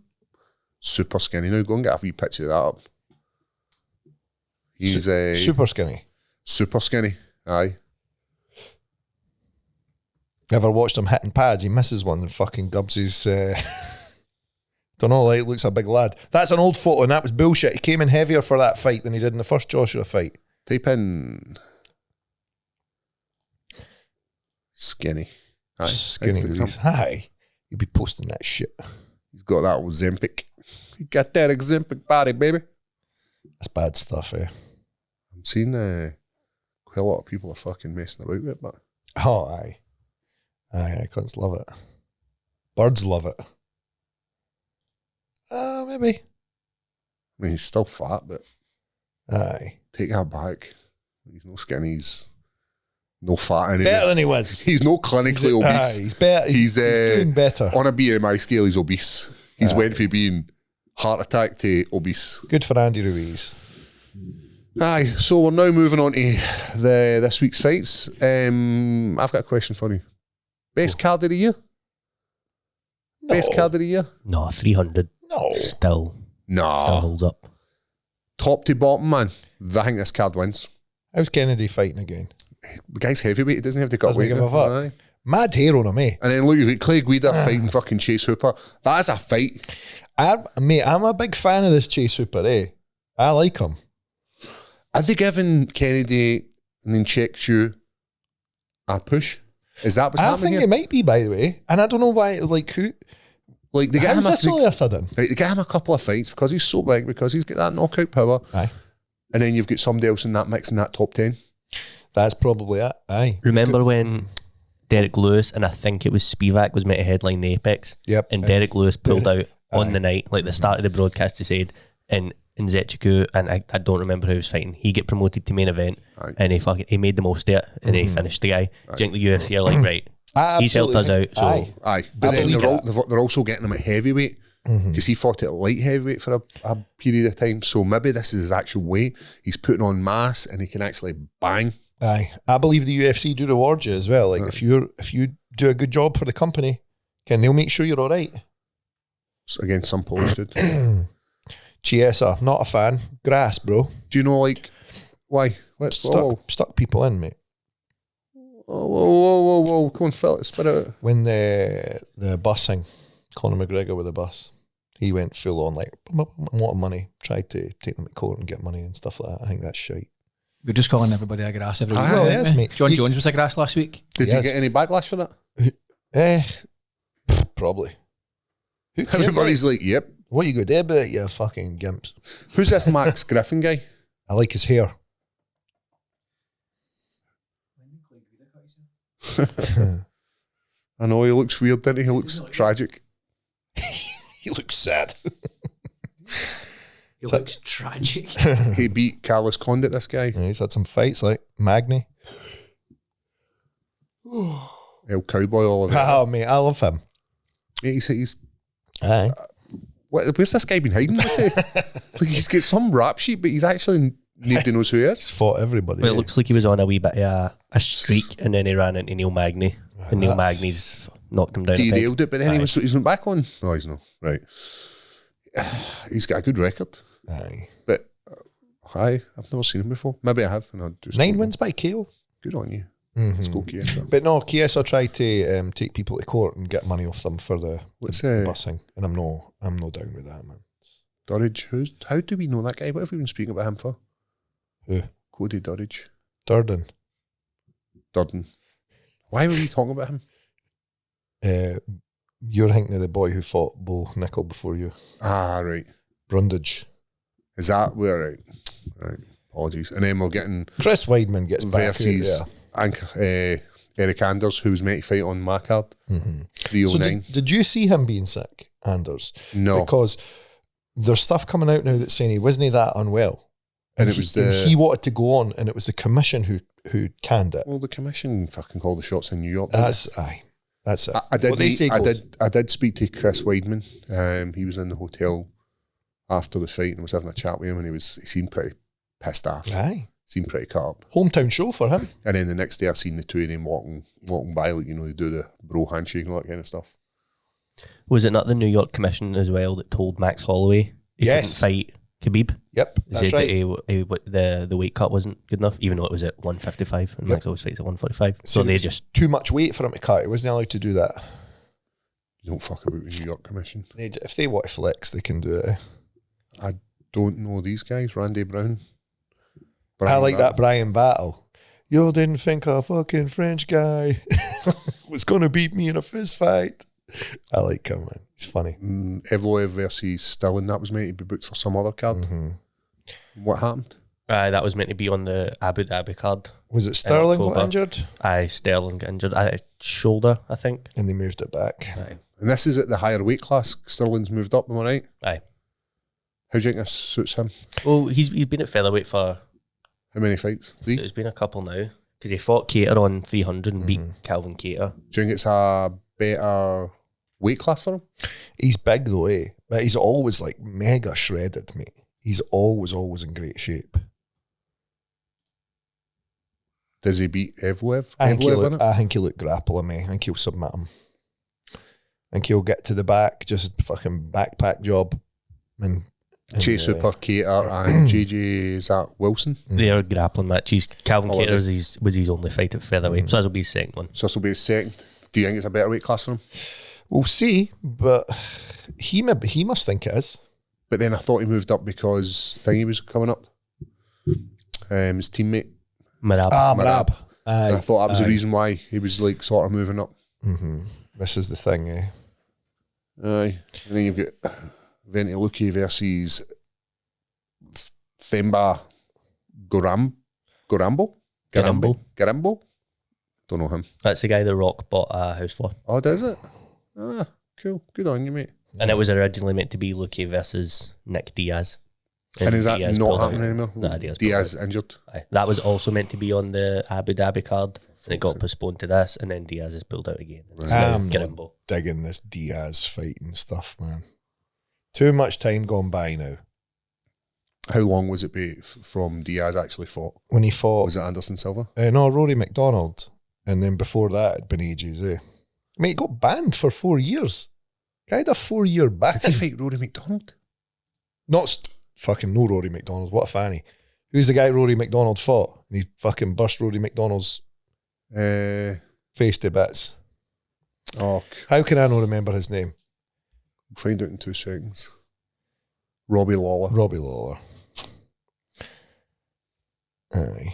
Super skinny now. Go and get a wee picture of that up. He's super skinny. super skinny. Aye. Ever watched him hitting pads? He misses one and fucking gubs his. Don't know, like, looks a big lad. That's an old photo and that was bullshit. He came in heavier for that fight than he did in the first Joshua fight. Type in skinny. Aye. Skinny Instagram. Ruiz. Aye. You'd be posting that shit. He's got that old Zempic. He got that Zempic body, baby. That's bad stuff, eh? I'm seeing quite a lot of people are fucking messing about with it, but Oh, aye. Aye, icons love it. Birds love it. Maybe. I mean, he's still fat, but Aye. take that back. He's no skinny. He's no fat anymore. Better than he was. He's no clinically obese. Aye, he's better. He's doing better. On a BMI scale, he's obese. He's went from being heart attack to obese. Good for Andy Ruiz. Aye, so we're now moving on to this week's fights. I've got a question for you. Best card of the year? No. Best card of the year? No, 300. No. Still Nah. holds up. Top to bottom, man. I think this card wins. How's Kennedy fighting again? The guy's heavyweight. He doesn't have to cut Doesn't weight. give a fuck. Aye. Mad hair on him, eh? And then look, you've got Clay Guida fighting fucking Chase Hooper. That is a fight. I'm a big fan of this Chase Hooper, eh? I like him. Are they giving Kennedy and then Chechu a push? Is that what's I happening think here? it might be, by the way. And I don't know why, like, who... Like they get How's him this all of a sudden? right, they get him a couple of fights because he's so big, because he's got that knockout power. Aye. And then you've got somebody else in that mix in that top 10. That's probably it. Aye. Remember when Derek Lewis and I think it was Spivak was meant to headline the Apex? Yep. And Derek Lewis pulled out on Aye. the night, like the start of the broadcast, he said, and Zetchiku, and I don't remember who he was fighting, he get promoted to main event. Aye. And he made the most of it and he finished the guy. Do you think the UFC are like, right, he's helped us out, so Aye. But then believe they're also getting him at heavyweight because he fought at light heavyweight for a period of time. So maybe this is his actual weight. He's putting on mass and he can actually bang. Aye. I believe the UFC do reward you as well. Like, if you do a good job for the company, they'll make sure you're all right. So again, some Polish dude. Chiesa, not a fan. Grass, bro. Do you know, like, why? Stuck people in, mate. Whoa. Come on, Phil, spit it out. When the busing, Conor McGregor with the bus, he went full on, like, a lot of money, tried to take them to court and get money and stuff like that. I think that's shite. We're just calling everybody a grass every week. Well, aren't yes, we? mate. John Jones was a grass last week. Did Yes. you get any backlash for that? Probably. Who cares, Everybody's mate? like, yep. What you go there about, you fucking gimps? Who's this Max Griffin guy? I like his hair. I know, he looks weird, doesn't he? He looks tragic. He looks sad. He looks tragic. He beat Carlos Condit, this guy. He's had some fights like Magny. El Cowboy, all of that. Oh, mate, I love him. Yeah, he's Aye. where's this guy been hiding? What's he? Like, he's got some rap sheet, but he's actually nobody knows who he He's is. fought everybody. Well, it eh? looks like he was on a wee bit of a streak and then he ran into Neil Magny and Neil Magny's knocked him down a peg. Derailed it, but then Aye. he's went back on. No, he's not. Right. He's got a good record, Aye. but I've never seen him before. Maybe I have. And I just 9 wins by KO. Good on you. Mhm. Let's go, Chiesa. But no, Chiesa tried to take people to court and get money off them for the What's busing, and I'm no down with that, man. Durridge? How do we know that guy? What have we been speaking about him for? Who? Cody Durridge. Durden. Durden. Why were we talking about him? You're thinking of the boy who fought Bo Nickel before you. Ah, right. Brundage. Is that where? Right. Apologies. And then we're getting Chris Weidman gets back versus Eric Anders, who was meant to fight on my card. 309. So did you see him being sick, Anders? No. Because there's stuff coming out now that's saying he wasn't that unwell. And it was he wanted to go on, and it was the commission who canned it. Well, the commission fucking called the shots in New York. That's it. I did. What they say goes. I did speak to Chris Weidman. He was in the hotel after the fight and was having a chat with him, and he seemed pretty pissed off. Aye. Seemed pretty cut up. Hometown show for him. And then the next day I seen the two of them walking by, like, they do the bro handshake and all that kind of stuff. Was it not the New York Commission as well that told Max Holloway he couldn't fight Khabib? Yep, that's said right. That the weight cut wasn't good enough, even though it was at 155, and Max always fights at 145. So they just too much weight for him to cut. He wasn't allowed to do that. You don't fuck about the New York Commission. If they want to flex, they can do it. I don't know these guys. Randy Brown. I like that Brian battle. You didn't think a fucking French guy was going to beat me in a fist fight. I like him, man. He's funny. Evloev versus Stillen, that was meant to be booked for some other card. What happened? that was meant to be on the Abu Dhabi card. Was it Sterling got injured? Sterling got injured. Shoulder, I think. And they moved it back. Aye. And this is at the higher weight class. Sterling's moved up, am I right? Aye. How do you think this suits him? Well, he's been at featherweight for... How many fights? 3? It's been a couple now. Because he fought Cater on 300 and beat Calvin Cater. Do you think it's a better weight class for him? He's big though, eh? But he's always like mega shredded, mate. He's always in great shape. Does he beat Evloev? I think he'll look grappler, mate. I think he'll submit him. I think he'll get to the back, just fucking backpack job. And Chase Super, Cater, and JJ, is that Wilson? They're grappling matches. Calvin Cater was his only fight at featherweight, so this will be his second one. So this will be his second. Do you think it's a better weight class for him? We'll see, but he must think it is. But then I thought he moved up because Thingy was coming up. His teammate. Marab. Marab. I thought that was the reason why he was like sort of moving up. This is the thing, eh? Aye. And then you've got Ventiluki versus Themba Garambo. Don't know him. That's the guy that Rock bought a house for. Oh, does it? Ah, cool. Good on you, mate. And it was originally meant to be Luque versus Nick Diaz. And is that Diaz not happening anymore? No, Diaz injured. Aye. That was also meant to be on the Abu Dhabi card, and it got postponed to this, and then Diaz is pulled out again. I'm not digging this Diaz fight and stuff, man. Too much time gone by now. How long was it from Diaz actually fought? When he fought... Was it Anderson Silva? No, Rory McDonald. And then before that, it'd been ages, eh? Mate, he got banned for 4 years. Guy had a 4-year ban. Did he fight Rory McDonald? Fucking no Rory McDonald. What a fanny. Who's the guy Rory McDonald fought? And he fucking burst Rory McDonald's face to bits. Oh. How can I not remember his name? We'll find out in 2 seconds. Robbie Lawler. Aye.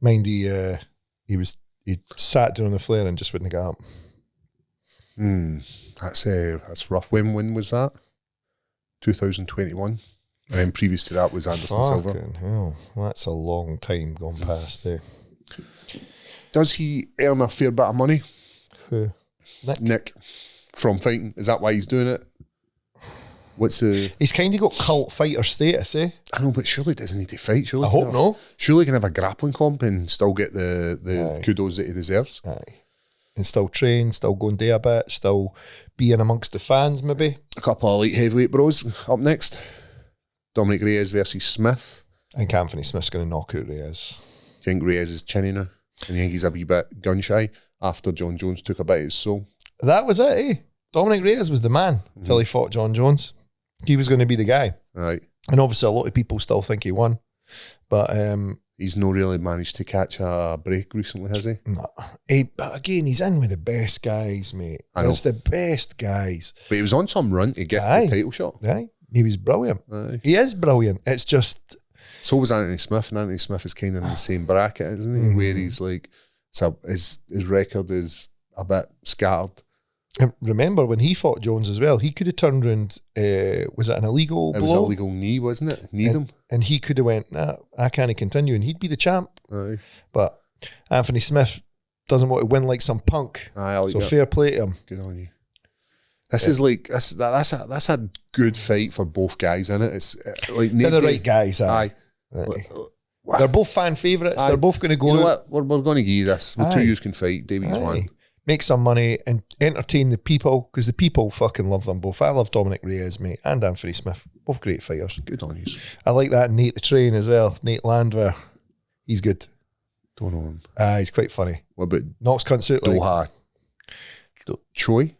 Mind he sat down on the flare and just wouldn't get up. That's rough. When was that? 2021. And then previous to that was Anderson Silva. Fucking hell. That's a long time gone past there. Does he earn a fair bit of money? Who? Nick. From fighting. Is that why he's doing it? He's kind of got cult fighter status, eh? I know, but surely he doesn't need to fight. Surely I hope not. Surely he can have a grappling comp and still get the kudos that he deserves. Aye. And still train, still going day a bit, still being amongst the fans, maybe. A couple of light heavyweight bros up next. Dominic Reyes versus Smith. I think Anthony Smith's going to knock out Reyes. Do you think Reyes is chinny now? And you think he's a wee bit gun shy after John Jones took a bite of his soul? That was it, eh? Dominic Reyes was the man until he fought John Jones. He was going to be the guy. Right. And obviously a lot of people still think he won. But he's not really managed to catch a break recently, has he? No. But again, he's in with the best guys, mate. It's the best guys. But he was on some run to get the title shot. Aye. He was brilliant. Aye. He is brilliant. It's just... So was Anthony Smith, and Anthony Smith is kind of in the same bracket, isn't he? Where he's like, his record is a bit scattered. And remember when he fought Jones as well, he could have turned around, was it an illegal blow? It was an illegal knee, wasn't it? Kneed him. And he could have went, nah, I can't continue, and he'd be the champ. Aye. But Anthony Smith doesn't want to win like some punk. Aye, I like so that. fair play to him. Good on you. This is like that's a good fight for both guys, isn't it? It's like They're the right guys. Aye. They're both fan favourites. Aye. They're both going to go You know out, what? We're going to give you this. The Aye. two of you can fight. Davies one. make some money and entertain the people, because the people fucking love them both. I love Dominic Reyes, mate, and Anthony Smith. Both great fighters. Good on you. I like that Nate the Train as well. Nate Landwehr. He's good. Don't know him. He's quite funny. What about Knocks cunts out like Doha? Choi?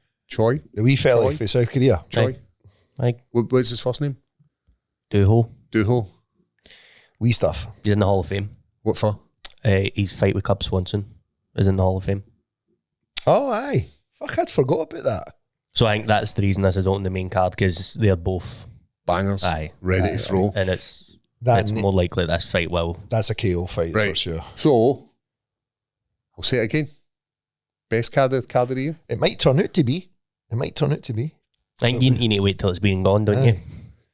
the wee fella Choi? from South Korea. Choi? Like What's his first name? Duho. Duho. Wee stuff. He's in the Hall of Fame. What for? His fight with Cub Swanson is in the Hall of Fame. Oh, aye. Fuck, I'd forgot about that. So I think that's the reason this is on the main card, because they're both Bangers. aye, Ready Aye, to throw. and it's That more likely this fight will. That's a KO fight for Right. sure. So, I'll say it again. Best card of the year? It might turn out to be. It might turn out to be. I think you need to wait till it's been and gone, don't you?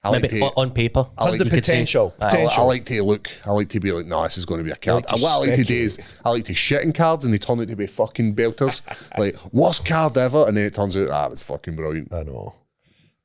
I like Maybe to, on paper. Has the you could say- potential. Aye, Potential. I like to look. I like to be like, no, this is going to be a card. like to What I like to do speculate. is, I like to shit in cards and they turn out to be fucking belters. Like, worst card ever, and then it turns out, it's fucking brilliant. I know.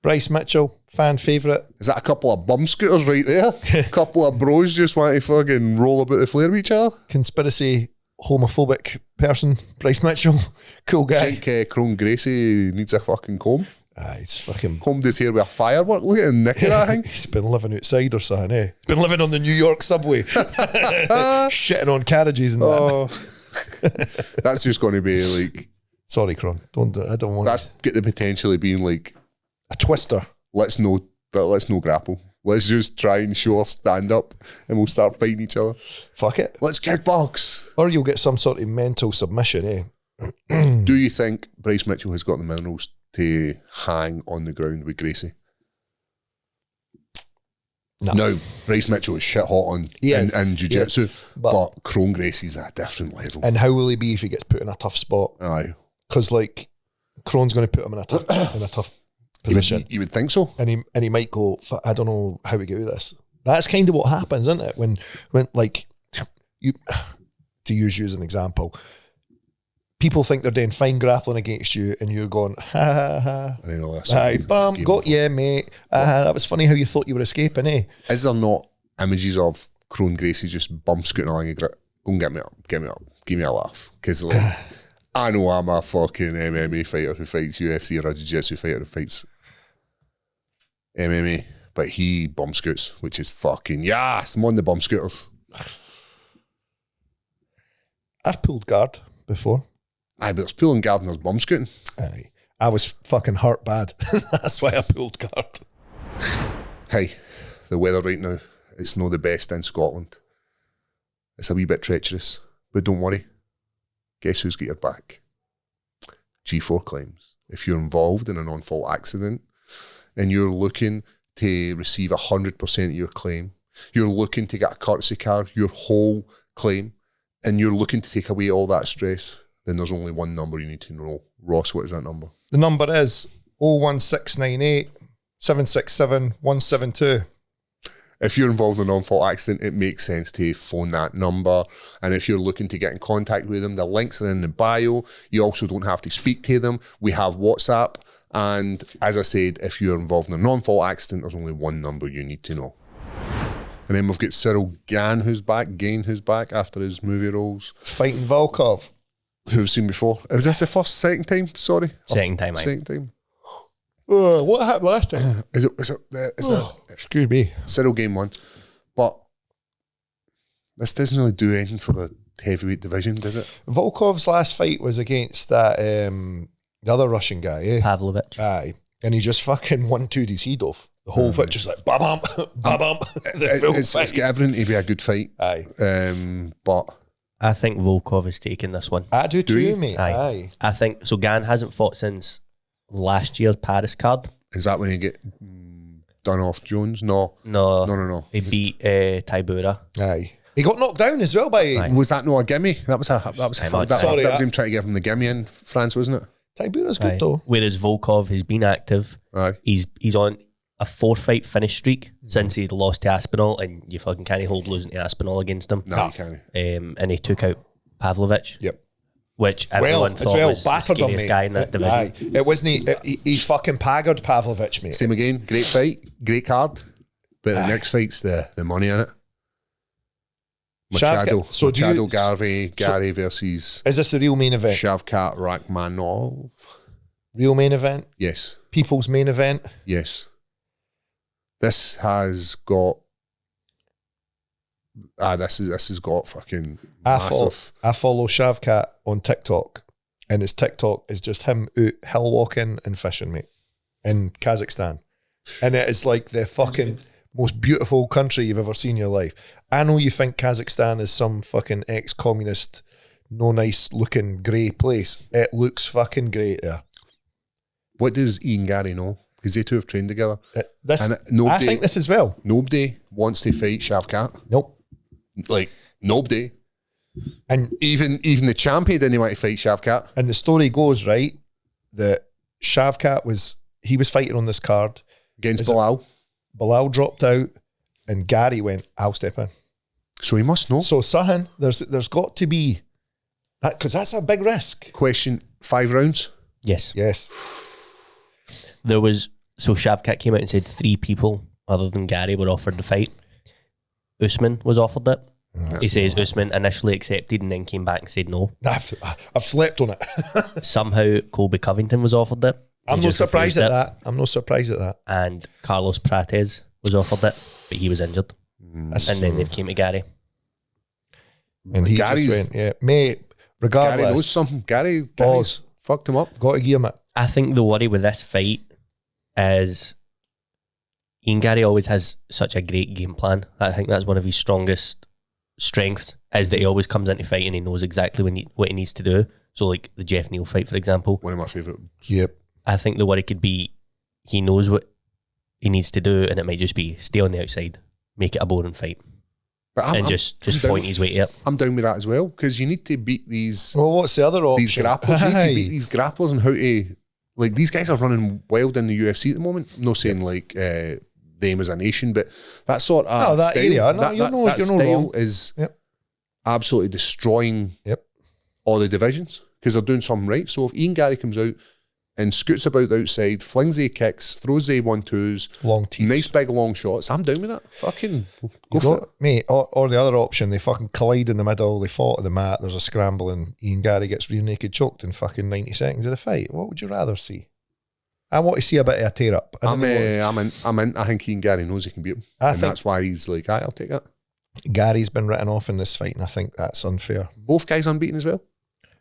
Bryce Mitchell, fan favourite. Is that a couple of bum scooters right there? A couple of bros just want to fucking roll about the flare with each other? Conspiracy homophobic person. Bryce Mitchell. Cool I guy. think Crone Gracie needs a fucking comb. It's fucking... Combed his hair with a firework. Look at him nicking that thing. He's been living outside or something, eh? He's been living on the New York subway. Shitting on carriages and that. Oh, that's just going to be like, Sorry, Cron. I don't want that's get the potential of being like, a twister. let's no grapple. Let's just try and show our stand up and we'll start fighting each other. Fuck it. Let's kickbox. Or you'll get some sort of mental submission, eh? Do you think Bryce Mitchell has got the minerals to hang on the ground with Gracie? No, Bryce Mitchell is shit hot on in jiu-jitsu, but Crone Gracie's at a different level. And how will he be if he gets put in a tough spot? Aye. Because like Crone's going to put him in a tough position, You would think so. and he might go, I don't know how we get out of this. That's kind of what happens, isn't it? When like you, to use you as an example, people think they're doing fine grappling against you, and you're going, ha ha ha. I know this. Aye, bam, got you, mate. That was funny how you thought you were escaping, eh? Is there not images of Crone Gracie just bum scooting along and go and get me up, give me a laugh? Because like, I know I'm a fucking MMA fighter who fights UFC or a jiu-jitsu fighter who fights MMA, but he bum scoots, which is fucking yes, I'm on the bum scooters. I've pulled guard before. Aye, but there's pulling guard and there's bum scooting. Aye. I was fucking hurt bad. That's why I pulled guard. Hey, the weather right now, it's not the best in Scotland. It's a wee bit treacherous, but don't worry. Guess who's got your back? G4 claims. If you're involved in a non-fault accident and you're looking to receive 100% of your claim, you're looking to get a courtesy car, your whole claim, and you're looking to take away all that stress, then there's only one number you need to know. Ross, what is that number? The number is 01698 767 172. If you're involved in a non-fault accident, it makes sense to phone that number. And if you're looking to get in contact with them, the links are in the bio. You also don't have to speak to them. We have WhatsApp. And as I said, if you're involved in a non-fault accident, there's only one number you need to know. And then we've got Gane who's back after his movie roles. Fighting Volkov. Who we've seen before. Is this the second time? Sorry. Second time, aye. Second time. What happened last time? Is it Excuse me. Cyril game one. But this doesn't really do anything for the heavyweight division, does it? Volkov's last fight was against that the other Russian guy, eh? Pavlovich. Aye. And he just fucking 1-2'd his head off. The whole fight just like ba-bum, ba-bum. It's got everything to be a good fight. Aye. But I think Volkov is taking this one. I do too, you? mate. Aye. Aye. I think so. Gane hasn't fought since last year's Paris card. is that when you get done off Jones? No. No. He beat 𝗣𝗢𝗵𝗏. Aye. He got knocked down as well by... Aye. Was that no a gimme? That was Sorry, him trying to give him the gimme in France, wasn't it? Tybura's good Aye. though. Whereas Volkov has been active. Aye. He's on a 4-fight finish streak since he lost to Aspinall, and you fucking can't hold losing to Aspinall against him. No, you can't. And he took out Pavlovich. Yep. Which everyone thought was the battered him, scariest mate. guy in that division. Aye. It wasn't he's fucking paggered Pavlovich, mate. Same again. Great fight. Great card. But the next fight's the money in it. Machado. Shavkat. So Machado Gary versus Is this the real main event? Shavkat Rakhmonov. Real main event? Yes. People's main event? Yes. This has got this has got fucking massive. I follow Shavkat on TikTok, and his TikTok is just him out hill walking and fishing, mate, in Kazakhstan. And it is like the fucking most beautiful country you've ever seen in your life. I know you think Kazakhstan is some fucking ex-communist, no nice looking grey place. It looks fucking great there. What does Ian Gary know? Because they two have trained together. I think this as well. Nobody wants to fight Shavkat. Nope. Like, nobody. And Even the champion didn't want to fight Shavkat. And the story goes, right, that Shavkat was fighting on this card. Against Bilal. Bilal dropped out and Gary went, I'll step in. So he must know. So Sahan, there's got to be that, because that's a big risk. Question, 5 rounds? Yes. Yes. There was, so Shavkat came out and said 3 people other than Gary were offered the fight. Usman was offered it. He says Usman initially accepted and then came back and said no. I've slept on it. Somehow Colby Covington was offered it. I'm not surprised at that. I'm not surprised at that. And Carlos Prates was offered it, but he was injured. And then they came to Gary. And he Gary's, just went, yeah, mate, regardless. Gary knows something. Gary's fucked him up. Got to give him it. I think the worry with this fight is Ian Gary always has such a great game plan. I think that's one of his strongest strengths, is that he always comes into fight and he knows exactly what he needs to do. So like the Jeff Neal fight, for example. One of my favourite. Yep. I think the worry could be he knows what he needs to do, and it might just be stay on the outside, make it a boring fight, and just point his way to it. I'm down with that as well, because you need to beat these. Well, what's the other option? These grapplers. You need to beat these grapplers and how to, like, these guys are running wild in the UFC at the moment. I'm not saying like them as a nation, but that sort of that style, area. No, that you're not style wrong. is absolutely destroying all the divisions, because they're doing something right. So if Ian Gary comes out and scoots about the outside, flings the kicks, throws the 1-2s, long teeth, nice big long shots, I'm down with that. Fucking go for it. Mate, or the other option, they fucking collide in the middle, they fall to the mat, there's a scramble and Ian Gary gets rear naked choked in fucking 90 seconds of the fight. What would you rather see? I want to see a bit of a tear up. I'm in. I think Ian Gary knows he can beat him. And that's why he's like, I'll take it. Gary's been written off in this fight, and I think that's unfair. Both guys unbeaten as well?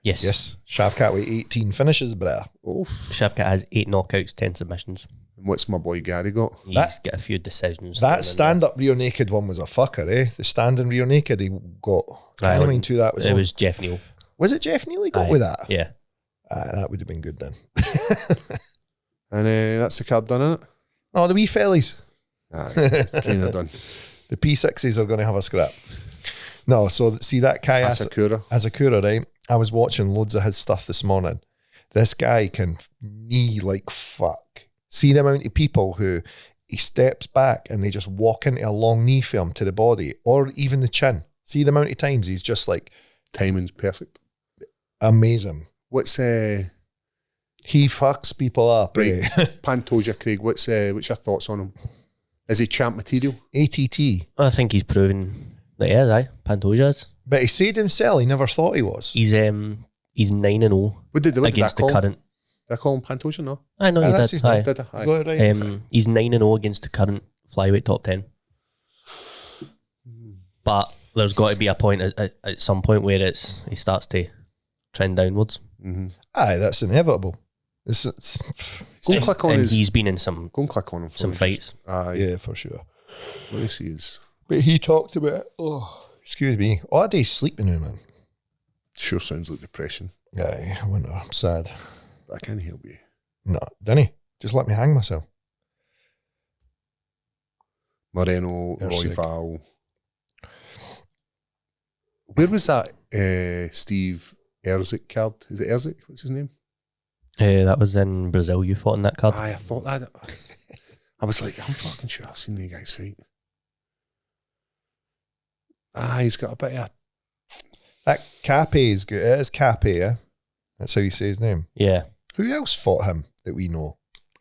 Yes. Shavkat with 18 finishes, bruh. Oh. Shavkat has 8 knockouts, 10 submissions. And what's my boy Gary got? He's got a few decisions. That stand-up rear naked one was a fucker, eh? The standing rear naked he got. I don't mean that was. It was Jeff Neal. Was it Jeff Neal he got with that? Yeah. That would have been good then. And that's the card done, isn't it? Oh, the wee fellies. Kind of done. The P6s are going to have a scrap. No, so see that guy Asakura, right? I was watching loads of his stuff this morning. This guy can knee like fuck. See the amount of people who he steps back and they just walk into a long knee for him to the body, or even the chin. See the amount of times he's just like... Timing's perfect. Amazing. What's... He fucks people up. Right. Pantoja, Craig, what's your thoughts on him? Is he champ material? ATT. I think he's proven that he is, Pantoja is. But he said himself he never thought he was. He's 9-0 against the current. Did I call him Pantoja? No. I know you did. Aye. Did I? Go right. He's 9-0 against the current flyweight top 10. But there's got to be a point at some point where he starts to trend downwards. Mm-hmm. Aye, that's inevitable. Go and click on his. He's been in some. Go and click on him. Some fights. Yeah, for sure. Let me see his. But he talked about it. Oh, excuse me. All day sleeping now, man. Sure sounds like depression. Yeah, I wonder. I'm sad. But I can't help you. No, didn't he? Just let me hang myself. Moreno, Royval. Where was that Steve Erzik card? Is it Erzik? What's his name? That was in Brazil. You fought in that card. Aye, I thought that. I was like, I'm fucking sure I've seen the guys fight. He's got a bit of... That Cape is good. It is Cape, yeah? That's how you say his name. Yeah. Who else fought him that we know?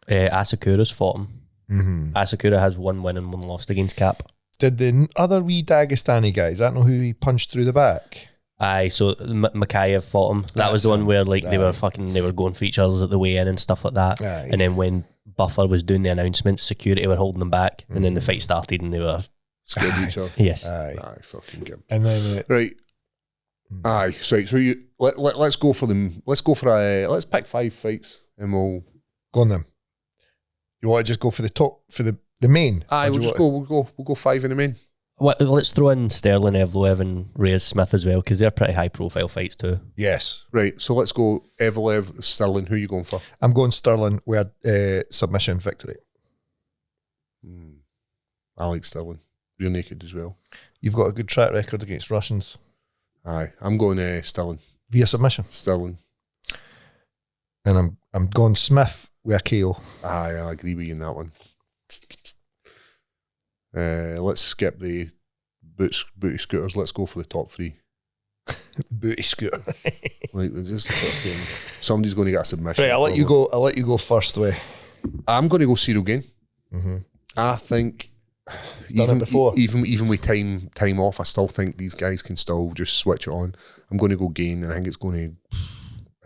Asakura's fought him. Mm-hmm. Asakura has 1 win and 1 loss against Cap. Did the other wee Dagestani guys, I don't know who he punched through the back? Aye, so Makayev fought him. That was the one where like they were going for each other at the weigh-in and stuff like that. Aye. And then when Buffer was doing the announcements, security were holding them back, and then the fight started and they were Scared of each other. yes. Aye. Fucking good. And then Right. Aye, so you let's go for them. Let's go for let's pick 5 fights and we'll go on them. You want to just go for the top, for the main? Aye, Or do you we'll go 5 in the main. Let's throw in Sterling, Evloev and Reyes Smith as well, because they're pretty high profile fights too. Yes. Right, so let's go Evloev, Sterling. Who are you going for? I'm going Sterling with a submission victory. I like Sterling. Rear naked as well. You've got a good track record against Russians. Aye, I'm going Sterling. Via submission. Sterling. And I'm going Smith with a KO. Aye, I agree with you in that one. Let's skip the booty scooters. Let's go for the top 3. Booty scooter. Like they're just fucking, somebody's going to get a submission. Right, I'll let you go first way. I'm going to go Cyril Gane. Mm-hmm. I think done it before. Even with time off, I still think these guys can still just switch it on. I'm going to go Gane, and I think it's going to,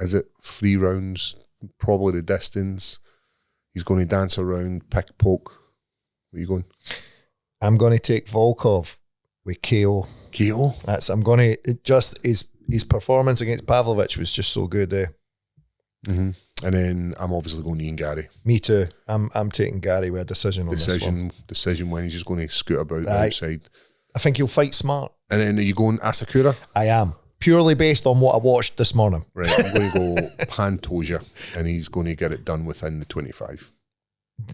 is it 3 rounds? Probably the distance. He's going to dance around, pick, poke. Where are you going? I'm going to take Volkov with KO. KO? I'm going to, it just, his performance against Pavlovich was just so good there. Mm-hmm. And then I'm obviously going Ian Gary. Me too. I'm taking Gary with a decision on this one. Decision when he's just going to scoot about Aye. outside. I think he'll fight smart. And then are you going Asakura? I am. Purely based on what I watched this morning. Right, I'm going to go Pantoja, and he's going to get it done within the 25.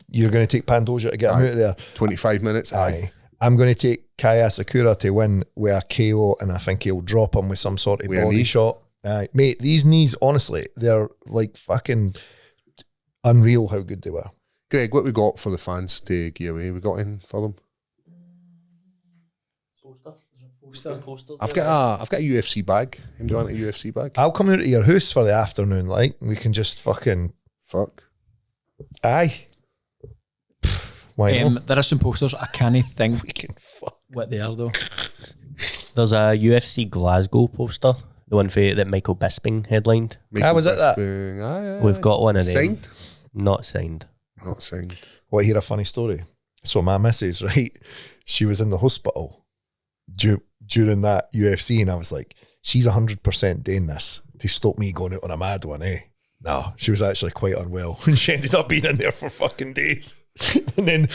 You're going to take Pantoja to get him out of there? 25 minutes? Aye. I'm going to take Kaya Asakura to win with a KO, and I think he'll drop him with some sort of With a body knee? shot. Mate, these knees, honestly, they're like fucking unreal how good they were. Greg, what we got for the fans to give away? We got in for them? I've got a UFC bag. Him doing a UFC bag? I'll come out to your house for the afternoon, like, we can just fucking... Fuck. Aye. Why not? There are some posters. I can't think We can fuck. what they are though. There's a UFC Glasgow poster, the one that Michael Bisping headlined. Was it that? Aye. We've got one of them. Signed? Not signed. Not signed. Want to hear a funny story? So my missus, right, she was in the hospital during that UFC, and I was like, she's 100% doing this to stop me going out on a mad one, eh? No, she was actually quite unwell, and she ended up being in there for fucking days. And then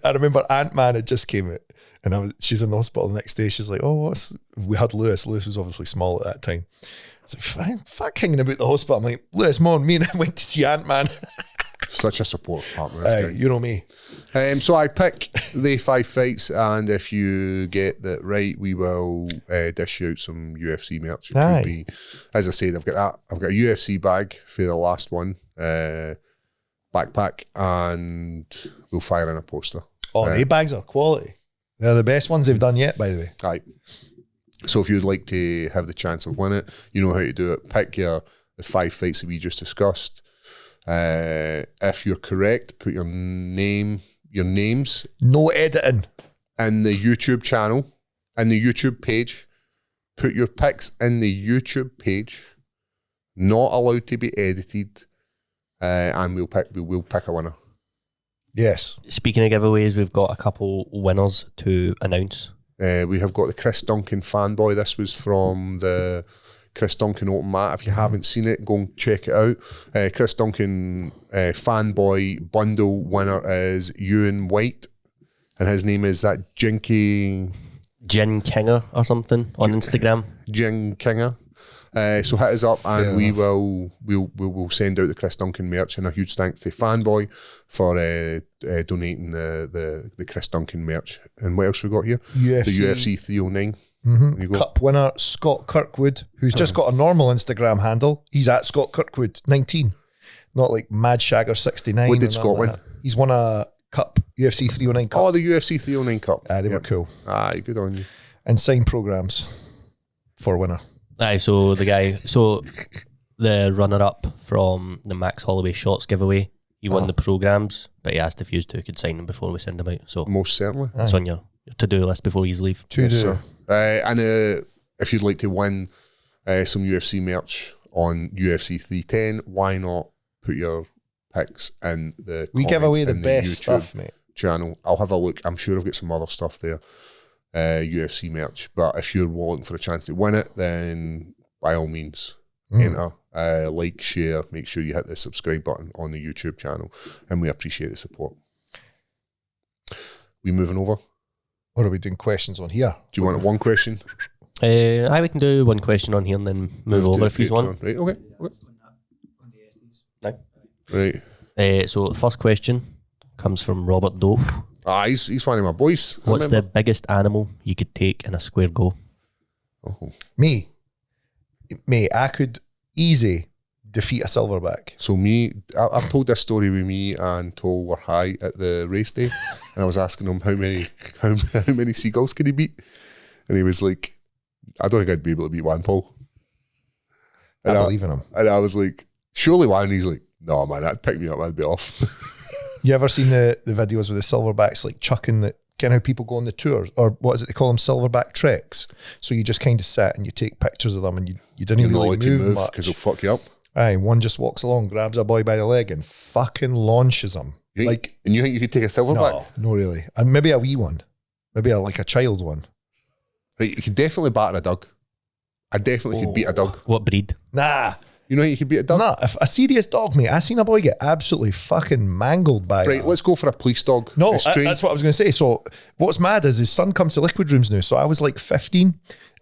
I remember Ant-Man had just came out, and she's in the hospital the next day. She's like, oh, we had Lewis. Lewis was obviously small at that time. I was like, fuck hanging about the hospital. I'm like, Lewis, Mom, me and I went to see Ant-Man. Such a supportive partner, this guy. You know me. So I pick the 5 fights, and if you get that right, we will dish out some UFC merch. It could be, as I said, I've got a UFC bag for the last one, backpack, and we'll fire in a poster. Oh, the bags are quality. They're the best ones they've done yet, by the way. Aye. So if you'd like to have the chance of winning it, you know how to do it. Pick the 5 fights that we just discussed. If you're correct, put your names No editing. in the YouTube channel, in the YouTube page. Put your picks in the YouTube page. Not allowed to be edited, and we'll pick a winner. Yes. Speaking of giveaways, we've got a couple winners to announce. We have got the Chris Duncan fanboy. This was from the Chris Duncan open mat. If you haven't seen it, go and check it out. Chris Duncan fanboy bundle winner is Ewan White, and his name is that Jin Kinger or something on Instagram. Jin Kinger. So hit us up, and we'll send out the Chris Duncan merch. And a huge thanks to Fanboy for donating the Chris Duncan merch. And what else we got here? The UFC 309. Mm-hmm. Cup winner Scott Kirkwood, who's just got a normal Instagram handle. He's at Scott Kirkwood 19. Not like Mad Shagger 69. What did or Scott nothing win? like that. He's won a cup, UFC 309 cup. Oh, the UFC 309 Cup. They were cool. Aye, good on you. And sign programs for winner. Aye, so the runner-up from the Max Holloway Shots giveaway, he won the programs, but he asked if you two could sign them before we send them out. So Most certainly. it's on your to-do list before you leave. To do. Sir. And if you'd like to win some UFC merch on UFC 310, why not put your picks in the We give comments away the in best YouTube stuff, mate. channel. I'll have a look. I'm sure I've got some other stuff there, UFC merch. But if you're wanting for a chance to win it, then by all means, enter, like, share. Make sure you hit the subscribe button on the YouTube channel, and we appreciate the support. We moving over? Or are we doing questions on here? Do you want one question? We can do one question on here and then move over to if you want. Right, okay. Right. So the first question comes from Robert Doak. He's one of my boys. I What's the remember. biggest animal you could take in a square go? Oh. Me, I could easy defeat a silverback. So I've told this story with me and Toll were high at the race day, and I was asking him how many seagulls could he beat, and he was like, I don't think I'd be able to beat one, Paul. I believe in him. And I was like, surely one. And he's like, no, man, that'd pick me up, I'd be off. You ever seen the videos with the silverbacks like chucking the, kind of how people go on the tours, or what is it they call them, silverback treks? So you just kind of sit and you take pictures of them and you didn't You know really it can move much. because he'll fuck you up. Aye, one just walks along, grabs a boy by the leg and fucking launches him. And you think you could take a silverback? No really. And maybe a wee one. Maybe like a child one. Right, you could definitely batter a dog. I definitely could beat a dog. What breed? Nah. You know how you could beat a dog? Nah, if a serious dog, mate. I seen a boy get absolutely fucking mangled by Right, let's go for a police dog. No, It's trained. that's what I was going to say. So what's mad is his son comes to Liquid Rooms now. So I was like 15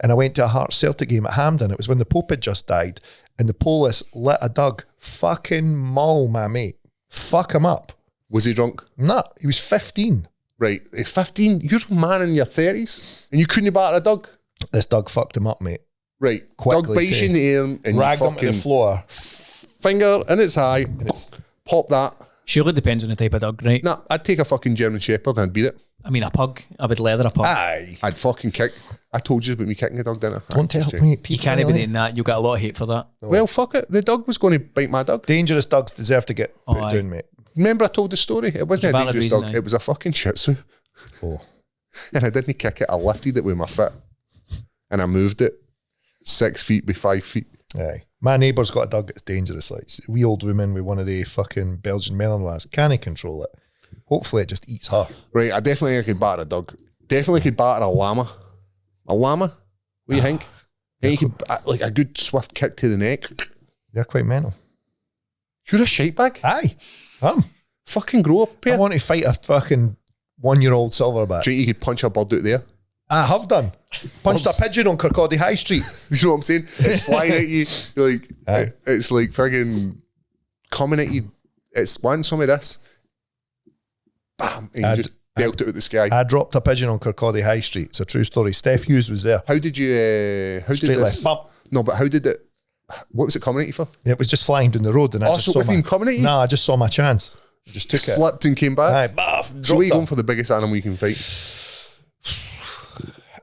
and I went to a Hearts Celtic game at Hampden. It was when the Pope had just died and the police lit a dog. Fucking maul, my mate. Fuck him up. Was he drunk? Nah, he was 15. Right, he's 15. You're a man in your 30s and you couldn't batter a dog? This dog fucked him up, mate. Right, Quickly dog bites you in the arm and Ragged you him to the fucking floor. finger in its eye, pop that. Surely it depends on the type of dog, right? Nah, I'd take a fucking German Shepherd and I'd beat it. I mean, a pug. I would leather a pug. Aye. I'd fucking kick. I told you about me kicking a dog, didn't I? Don't tell me. You can't even in that. You'll get a lot of hate for that. Well, fuck it. The dog was going to bite my dog. Dangerous dogs deserve to get put aye. down, mate. Remember I told the story? It wasn't a Valid dangerous reason, dog. aye. It was a fucking shih tzu. Oh. And I didn't kick it. I lifted it with my foot. And I moved it 6 feet by 5 feet. Aye. My neighbour's got a dog that's dangerous. Like, she's a wee old woman with one of the fucking Belgian Malinois. Can he control it? Hopefully it just eats her. Right, I definitely think I could batter a dog. Definitely could batter a llama. A llama? What do you think? Yeah, you could, like a good swift kick to the neck. They're quite mental. You're a shitebag. Aye. Fucking grow up, I pair. want to fight a fucking 1-year-old silverback. Do you think you could punch a bird out there? I have done. Punched a pigeon on Kirkcaldy High Street. You know what I'm saying? It's flying at you. You're like, Aye. it's like fucking coming at you. It's wanting some of this. Bam. And you just dealt it out the sky. I dropped a pigeon on Kirkcaldy High Street. It's a true story. Steph Hughes was there. How did you, how Straight did left. this? Bump. No, but how did it, what was it coming at you for? It was just flying down the road and I just So saw it wasn't even coming at you? Nah, I just saw my chance. Just took it. Slipped and came back? Aye, baff, So what are dropped you going it. for the biggest animal you can fight?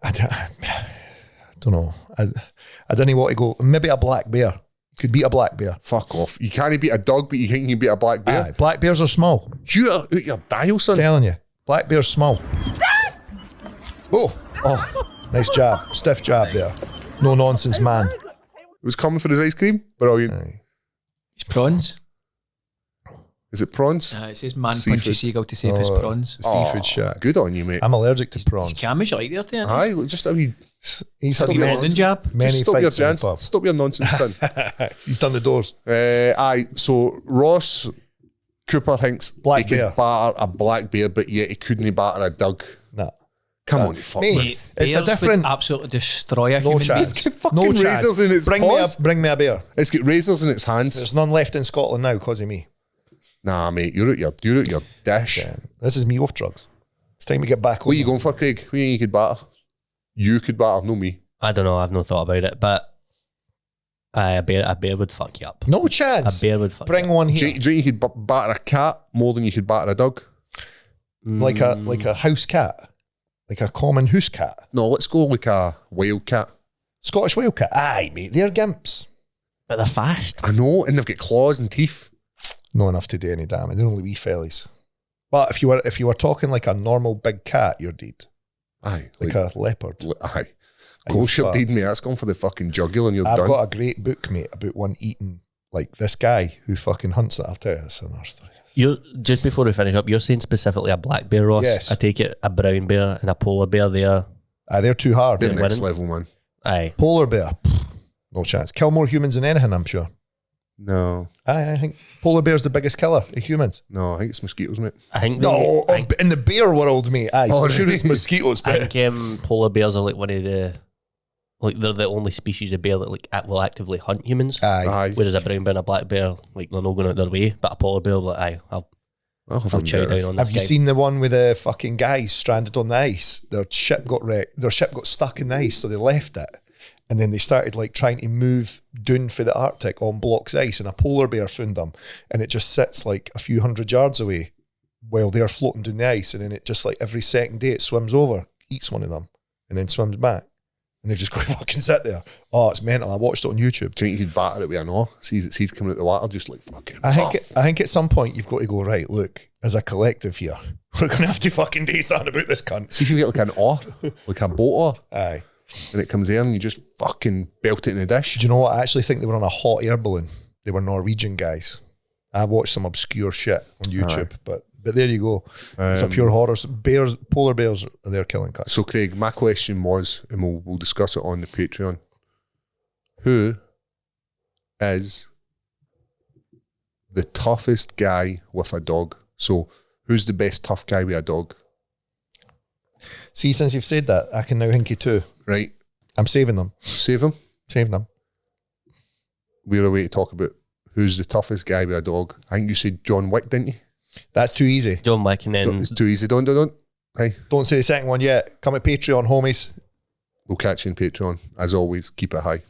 I don't know. I didn't want to go. Maybe a black bear. Could beat a black bear. Fuck off. You can't beat a dog, but you think you can beat a black bear? Aye, black bears are small. You're out your dial, son. Telling you. Black bear's small. Oh, nice jab. Stiff jab there. No nonsense, man. It was coming for his ice cream? Brilliant. Aye. It's prawns. Is it prawns? It says man Seafood. punches seagull to save his Oh, prawns. Seafood shack. Good on you, mate. I'm allergic to prawns. Camish like there, too. Aye, look, just a wee... He's Stop had your many, Morning jab. many Just stop your fights in the chance. pub. Stop your nonsense, son. He's done the doors. Aye, so Ross Cooper thinks Black he bear. could batter a black bear, but yet he couldn't batter a dog. Nah. Come on, you fuck Mate, me. it's a Bears different... would absolutely destroy a No human chance. It's got fucking No chance. razors in its paws. Bring me a bear. It's got razors in its hands. There's none left in Scotland now because of me. Nah, mate, you're out your dish. Yeah. This is me off drugs. It's time to get back on. What are you going for, Craig? Who do you think you could batter? You could batter, no me. I don't know. I've no thought about it, but A bear would fuck you up. No chance. A bear would fuck Bring you up. one Do here. you think you could batter a cat more than you could batter a dog? Like a house cat. Like a common house cat. No, let's go like a wild cat. Scottish wild cat. Aye, mate. They're gimps. But they're fast. I know, and they've got claws and teeth. Not enough to do any damage. They're only wee fellies. But if you were talking like a normal big cat, you're dead. Aye. Like a leopard. Aye. Aye, Course you're fuck. dead, mate. That's gone for the fucking jugular and you're I've done. got a great book, mate, about one eating like this guy who fucking hunts that. I'll tell you this another story. You're just before we finish up, you're saying specifically a black bear, Ross. Yes. I take it a brown bear and a polar bear there. Aye, they're too hard. They're They're next winning. level, man. Aye. Polar bear. No chance. Kill more humans than anything, I'm sure. No, I think polar bear's the biggest killer of humans. no, I think it's mosquitoes, mate. I think No, in the bear world, mate. Aye, Oh, for sure it's really? mosquitoes. I But think polar bears are like one of the, like they're the only species of bear that like will actively hunt humans. aye. Aye. Whereas a brown bear and a black bear, like they're not going out their way. But a polar bear, like aye, I'll chow down on this Have you guy. seen the one with the fucking guys stranded on the ice? Their ship got wrecked. Their ship got stuck in the ice, so they left it. And then they started like trying to move down for the Arctic on blocks of ice, and a polar bear found them. And it just sits like a few hundred yards away while they're floating down the ice. And then it just like every second day it swims over, eats one of them, and then swims back. And they've just got to fucking sit there. Oh, it's mental. I watched it on YouTube. Do you think you could batter it with an oar? Sees coming out the water, just like fucking. I think at some point you've got to go, right, look, as a collective here, we're going to have to fucking do something about this cunt. See if you get like an oar, like a boat oar, Aye. and it comes in and you just fucking belt it in the dish. Do you know what? I actually think they were on a hot air balloon. They were Norwegian guys. I watched some obscure shit on YouTube, but there you go. It's a pure horror. Bears, polar bears are there killing cats. So, Craig, my question was, and we'll discuss it on the Patreon. Who is the toughest guy with a dog? So, who's the best tough guy with a dog? See, since you've said that, I can now hinky too. Right, I'm saving them. save him. Saving them. We're away to talk about who's the toughest guy with a dog. I think you said John Wick, didn't you? That's too easy. John Wick and then It's too easy. Don't. Hey, Don't say the second one yet. Come at Patreon, homies. we'll catch you in Patreon. As always, keep it high.